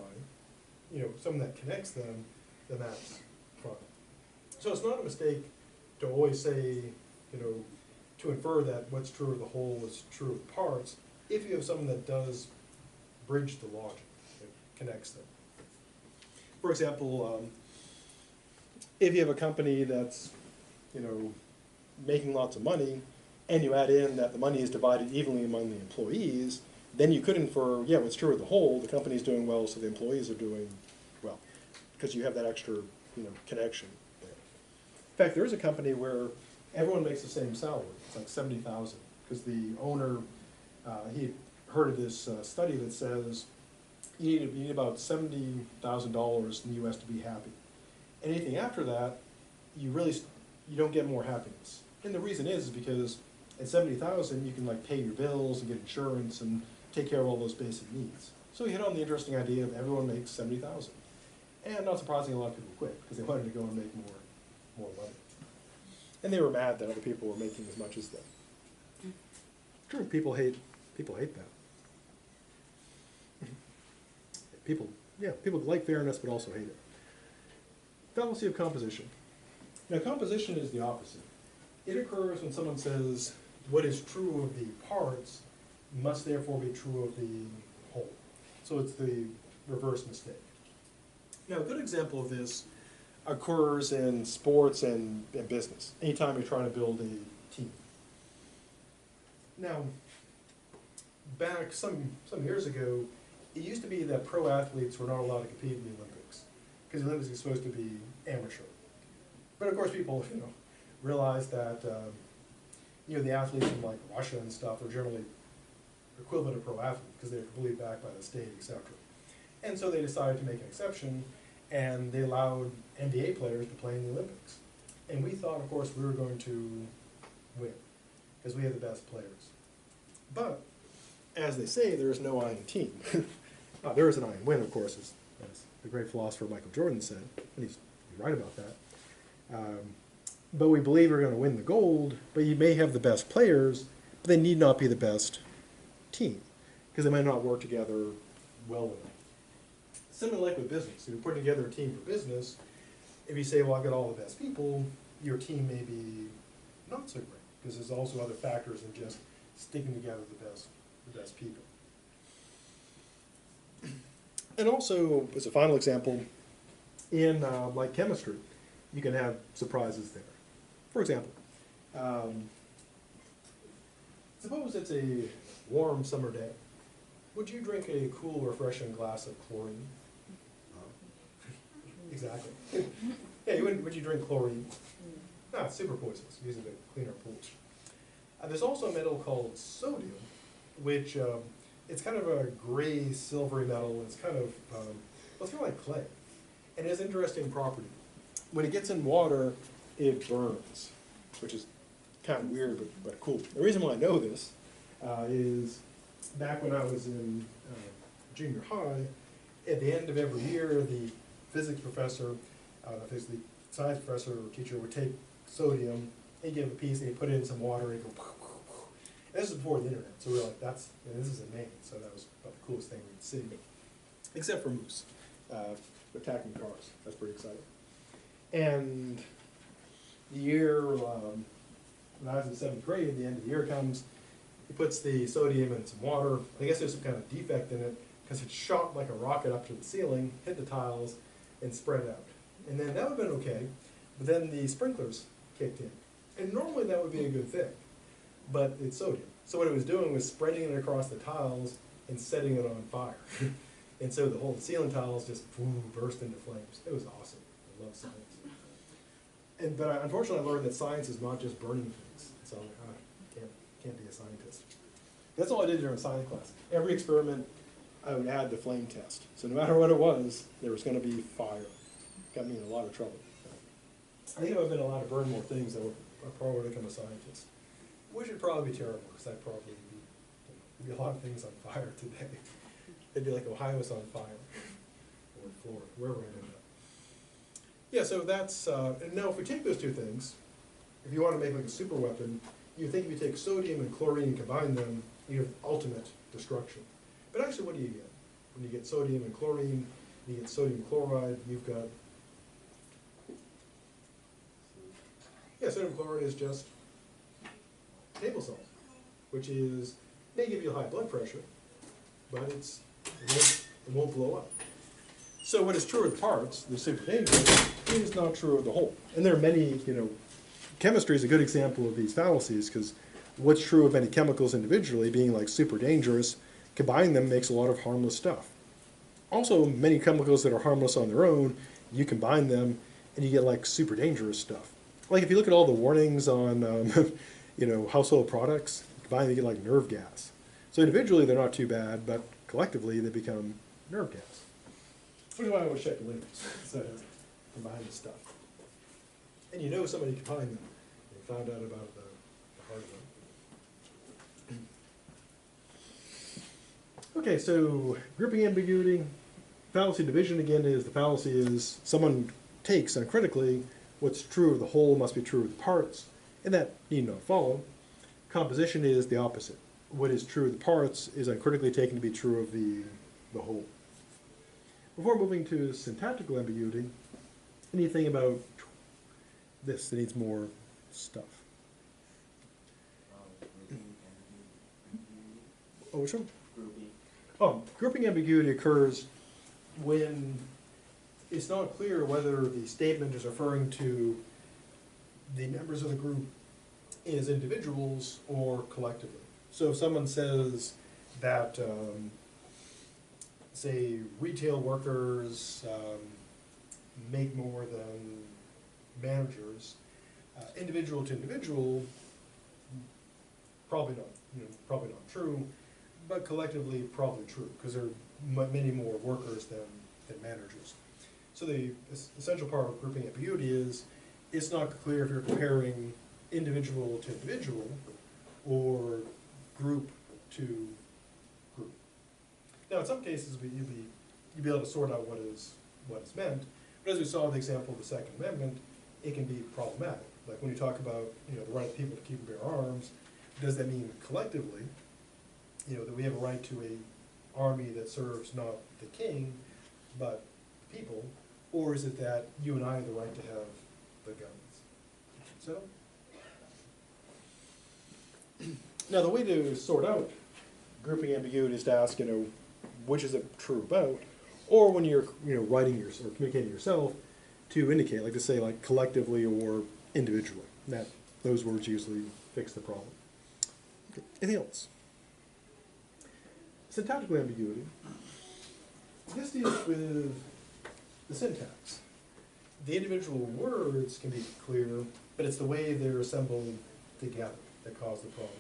something that connects them, then that's fine. So it's not a mistake to always say, to infer that what's true of the whole is true of the parts, if you have something that does bridge the logic, that connects them. For example, if you have a company that's, making lots of money, and you add in that the money is divided evenly among the employees, then you could infer, yeah, what's true of the whole, the company's doing well, so the employees are doing well, because you have that extra, connection there. In fact, there is a company where everyone makes the same salary. It's like $70,000, because the owner, he heard of this study that says you need about $70,000 in the U.S. to be happy. Anything after that, you don't get more happiness. And the reason is because at $70,000 you can pay your bills and get insurance and take care of all those basic needs. So he hit on the interesting idea of everyone makes $70,000. And not surprisingly, a lot of people quit because they wanted to go and make more money. And they were mad that other people were making as much as them. Sure, people hate that. People like fairness but also hate it. Fallacy of composition. Now, composition is the opposite. It occurs when someone says what is true of the parts must therefore be true of the whole. So it's the reverse mistake. Now, a good example of this occurs in sports and business, anytime you're trying to build a team. Now, back some years ago, it used to be that pro athletes were not allowed to compete in the Olympics, because the Olympics is supposed to be amateur. But of course people, realized that, the athletes from Russia and stuff are generally equivalent of pro athletes, because they're completely backed by the state, etc. And so they decided to make an exception, and they allowed NBA players to play in the Olympics. And we thought, of course, we were going to win, because we have the best players. But, as they say, there is no I in team. There is an I in win, of course, as the great philosopher Michael Jordan said, and he's right about that. But we believe we're going to win the gold, but you may have the best players, but they need not be the best team, because they might not work together well enough. Similar like with business. If you're putting together a team for business, if you say, well, I've got all the best people, your team may be not so great, because there's also other factors than just sticking together the best people. And also, as a final example, in chemistry, you can have surprises there. For example, suppose it's a warm summer day. Would you drink a cool, refreshing glass of chlorine? Exactly. Yeah, would you drink chlorine? No, it's super poisonous. Use it to clean our pools. There's also a metal called sodium, which it's kind of a gray, silvery metal. It's kind of, it's kind of like clay. And it has an interesting property. When it gets in water, it burns, which is kind of weird, but cool. The reason why I know this is back when I was in junior high, at the end of every year, the physics professor, the science professor or teacher would take sodium, he'd give a piece, and he'd put it in some water, and he'd go, and this is before the internet, so we were like, this is in Maine, so that was about the coolest thing we'd see, except for moose. attacking cars. That's pretty exciting. And the year, when I was in 7th grade, the end of the year comes, he puts the sodium in some water. I guess there's some kind of defect in it, because it shot like a rocket up to the ceiling, hit the tiles, and spread out. And then that would have been okay, but then the sprinklers kicked in. And normally that would be a good thing, but it's sodium. So what it was doing was spreading it across the tiles and setting it on fire. And so the whole ceiling tiles just burst into flames. It was awesome. I love science. But unfortunately I learned that science is not just burning things. So I can't be a scientist. That's all I did during science class. Every experiment I would add the flame test. So no matter what it was, there was going to be fire. Got me in a lot of trouble. I think if I've been allowed to burn more things, I probably would become a scientist. Which would probably be terrible, because I'd probably be, there'd be a lot of things on fire today. It'd be like Ohio's on fire, or Florida, wherever I end up. Yeah, so that's, and now if we take those two things, if you want to make like a super weapon, you think if you take sodium and chlorine and combine them, you have ultimate destruction. But actually, what do you get? When you get sodium and chlorine, you get sodium chloride, you've got, yeah, sodium chloride is just table salt, which is, may give you high blood pressure, but it won't blow up. So what is true of the parts, the super dangerous, is not true of the whole. And there are many, chemistry is a good example of these fallacies, because what's true of many chemicals individually, being like super dangerous, combining them makes a lot of harmless stuff. Also, many chemicals that are harmless on their own, you combine them and you get like super dangerous stuff. Like if you look at all the warnings on household products, combined they get like nerve gas. So individually they're not too bad, but collectively they become nerve gas. Which is why I always check the labels instead of combining stuff. And somebody combined them and found out about the hard one. Okay, so grouping ambiguity, fallacy division again is the fallacy is someone takes uncritically what's true of the whole must be true of the parts, and that need not follow. Composition is the opposite. What is true of the parts is uncritically taken to be true of the whole. Before moving to syntactical ambiguity, anything about this that needs more stuff? Oh, which one? Grouping ambiguity occurs when it's not clear whether the statement is referring to the members of the group as individuals or collectively. So if someone says that, say, retail workers make more than managers, individual to individual, probably not true, but collectively probably true, because there are many more workers than managers. So the essential part of grouping ambiguity is it's not clear if you're comparing individual to individual or group to group. Now, in some cases, you'd be able to sort out what is meant, but as we saw in the example of the Second Amendment, it can be problematic. Like when you talk about the right of people to keep and bear arms, does that mean collectively, that we have a right to an army that serves not the king, but the people, or is it that you and I have the right to have the guns? So, now the way to sort out grouping ambiguity is to ask, which is it true about, or when you're, writing or communicating yourself, to indicate, like to say, like collectively or individually. Those words usually fix the problem. Okay. Anything else? Syntactical ambiguity. This deals with the syntax. The individual words can be clear, but it's the way they're assembled together that cause the problem.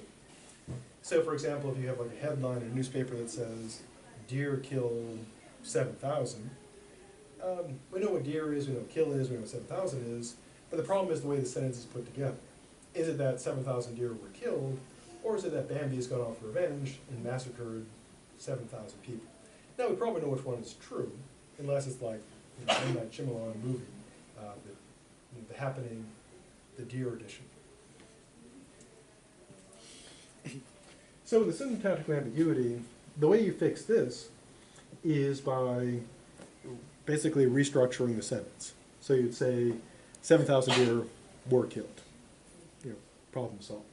So, for example, if you have like a headline in a newspaper that says, "Deer killed 7,000," we know what deer is, we know what kill is, we know what 7,000 is, but the problem is the way the sentence is put together. Is it that 7,000 deer were killed, or is it that Bambi has gone off revenge and massacred 7,000 people? Now, we probably know which one is true, unless it's like in that Shyamalan movie, The Happening, the deer edition. So with the syntactical ambiguity, the way you fix this is by basically restructuring the sentence. So you'd say, 7,000 deer were killed. You know, problem solved.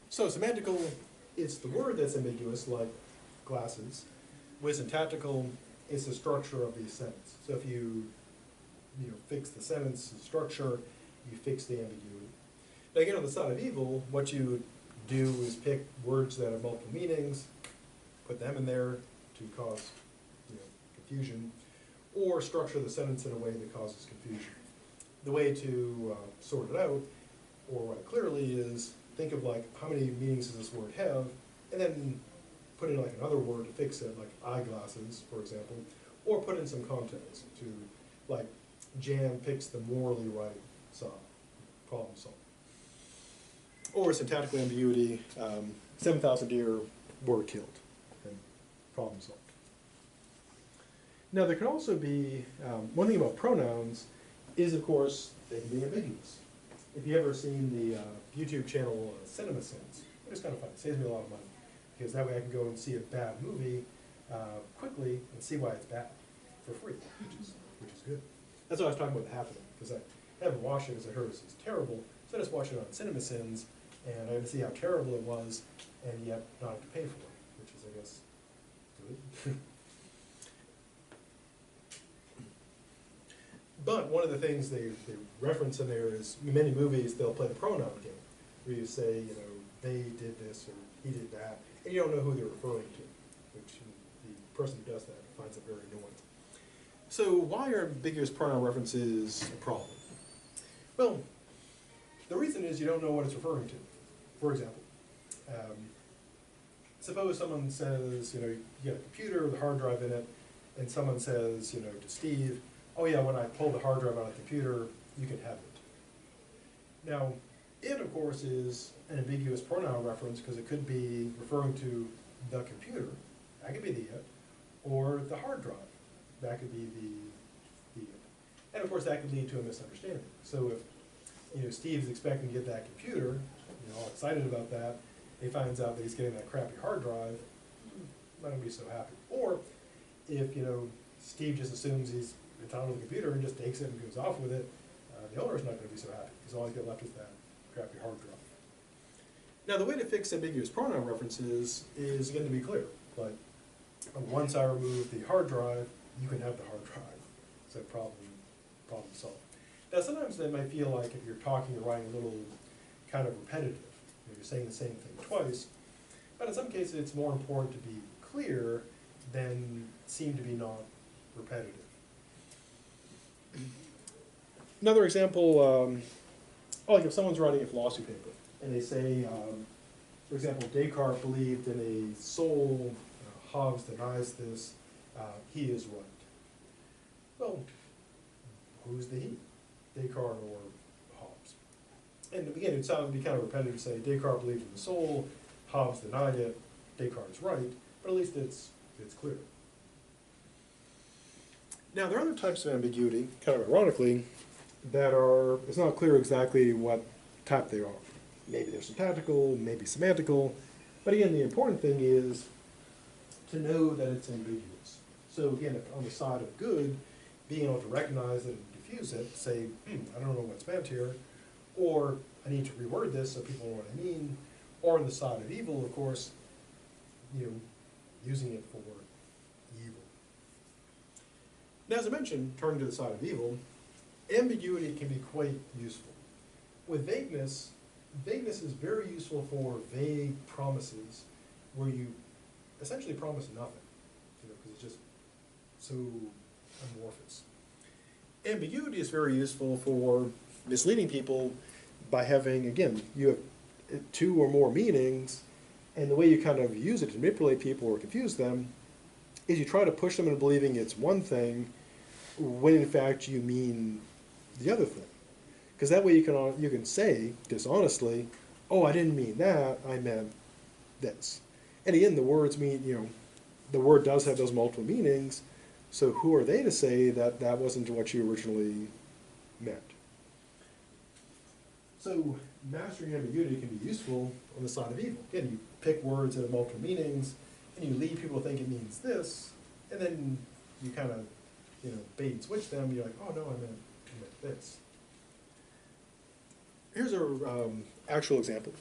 So semantical, it's the word that's ambiguous, like glasses. With syntactical, it's the structure of the sentence. So if you fix the sentence structure, you fix the ambiguity. Now again, on the side of evil, what you do is pick words that have multiple meanings, put them in there to cause confusion, or structure the sentence in a way that causes confusion. The way to sort it out, or write clearly, is think of like how many meanings does this word have, and then put in like another word to fix it, like eyeglasses, for example, or put in some context to, like, Jan picks the morally right side, problem solved. Or syntactical ambiguity, 7,000 deer were killed, and problem solved. Now there can also be, one thing about pronouns is, of course, they can be ambiguous. If you've ever seen the YouTube channel CinemaSins, it's kind of fun. It saves me a lot of money, because that way I can go and see a bad movie quickly and see why it's bad for free, which is good. That's what I was talking about happening, because I haven't watched it because I heard it's terrible. So I just watched it on CinemaSins, and I had to see how terrible it was, and yet not have to pay for it, which is, I guess, good. But one of the things they reference in there is, in many movies, they'll play the pronoun game, where you say, they did this or he did that, and you don't know who they're referring to, which the person who does that finds it very annoying. So why are ambiguous pronoun references a problem? Well, the reason is you don't know what it's referring to. For example, suppose someone says, you get a computer with a hard drive in it, and someone says, to Steve, oh yeah, when I pull the hard drive out of the computer, you can have it. Now, it, of course, is an ambiguous pronoun reference because it could be referring to the computer, that could be the it, or the hard drive, that could be the it. And of course, that could lead to a misunderstanding. So if, Steve's expecting to get that computer, all excited about that, he finds out that he's getting that crappy hard drive, not gonna be so happy. Or if, Steve just assumes he's entitled to the computer and just takes it and goes off with it, the owner's not going to be so happy, because all he's got left is that crappy hard drive. Now the way to fix ambiguous pronoun references is, again, to be clear. Like, once I remove the hard drive, you can have the hard drive. So problem solved. Now sometimes they might feel like if you're talking or writing a little kind of repetitive, you're saying the same thing twice, but in some cases it's more important to be clear than seem to be not repetitive. Another example, like if someone's writing a philosophy paper, and they say, for example, Descartes believed in a soul, Hobbes denies this, he is right. Well, who's the he? Descartes or Hobbes? And again, it would be kind of repetitive to say Descartes believed in the soul, Hobbes denied it, Descartes is right, but at least it's clear. Now, there are other types of ambiguity, kind of ironically, that it's not clear exactly what type they are. Maybe they're syntactical, maybe semantical, but again, the important thing is to know that it's ambiguous. So again, if on the side of good, being able to recognize it and diffuse it, say, I don't know what's meant here, or I need to reword this so people know what I mean, or on the side of evil, of course, using it for evil. Now, as I mentioned, turning to the side of evil, ambiguity can be quite useful. With vagueness is very useful for vague promises where you essentially promise nothing, because it's just so amorphous. Ambiguity is very useful for misleading people by having, again, you have two or more meanings, and the way you kind of use it to manipulate people or confuse them is you try to push them into believing it's one thing when in fact you mean the other thing. Because that way you can say dishonestly, oh, I didn't mean that, I meant this. And again, the words mean, the word does have those multiple meanings, so who are they to say that that wasn't what you originally meant? So mastering ambiguity can be useful on the side of evil. Again, you pick words that have multiple meanings, and you lead people to think it means this, and then you kind of, bait and switch them, you're like, oh no, I meant this. Here's a actual example.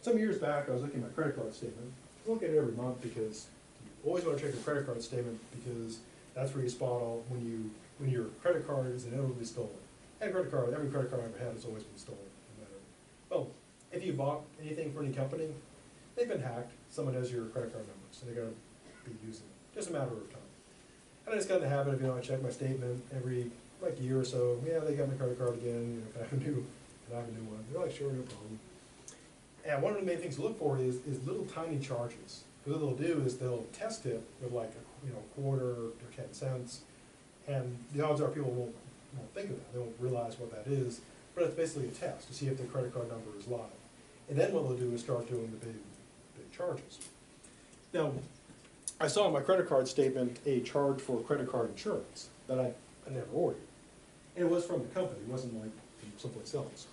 Some years back, I was looking at my credit card statement. I look at it every month because you always want to check your credit card statement, because that's where you spot all when your credit card is inevitably stolen. And every credit card I've ever had has always been stolen. No matter. Well, if you bought anything for any company, they've been hacked. Someone has your credit card number, so they're going to be using it. Just a matter of time. And I just got in the habit of, I check my statement every year or so. Yeah, they got my credit card again. Can I have a new one? They're like, sure, no problem. And one of the main things to look for is little tiny charges. Because what they'll do is they'll test it with a quarter or 10 cents, and the odds are people won't think of that. They won't realize what that is, but it's basically a test to see if the credit card number is live. And then what they'll do is start doing the big charges. Now, I saw in my credit card statement a charge for credit card insurance that I never ordered. And it was from the company, it wasn't from someplace else.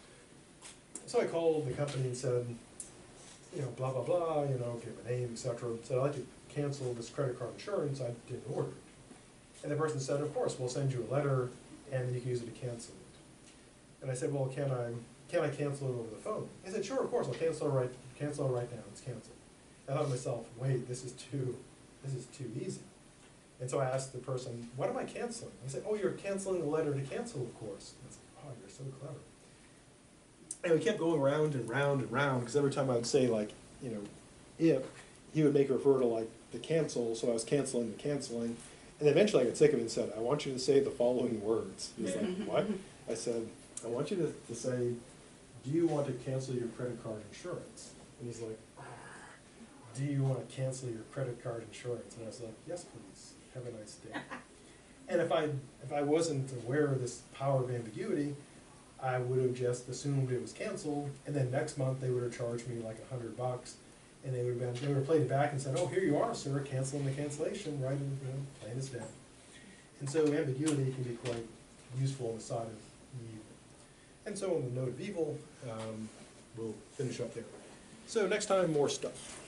So I called the company and said, blah, blah, blah, gave my name, etc. Said, I'd like to cancel this credit card insurance, I didn't order it. And the person said, of course, we'll send you a letter, and then you can use it to cancel it. And I said, well, can I cancel it over the phone? He said, sure, of course, I'll cancel it right now, it's canceled. I thought to myself, wait, this is too easy. And so I asked the person, what am I canceling? I said, oh, you're canceling the letter to cancel, of course. And I said, oh, you're so clever. And we kept going round and round and round, because every time I would say, if, he would make it refer to, the cancel, so I was canceling the canceling. And eventually I got sick of it and said, I want you to say the following words. He was like, what? I said, I want you to say, do you want to cancel your credit card insurance? And he's like, do you want to cancel your credit card insurance? And I was like, yes, please. Have a nice day. And if I wasn't aware of this power of ambiguity, I would have just assumed it was canceled, and then next month they would have charged me $100, and they would have played it back and said, oh, here you are, sir, canceling the cancellation, right, and plain as day. And so ambiguity can be quite useful on the side of evil. And so on the note of evil, we'll finish up there. So next time, more stuff.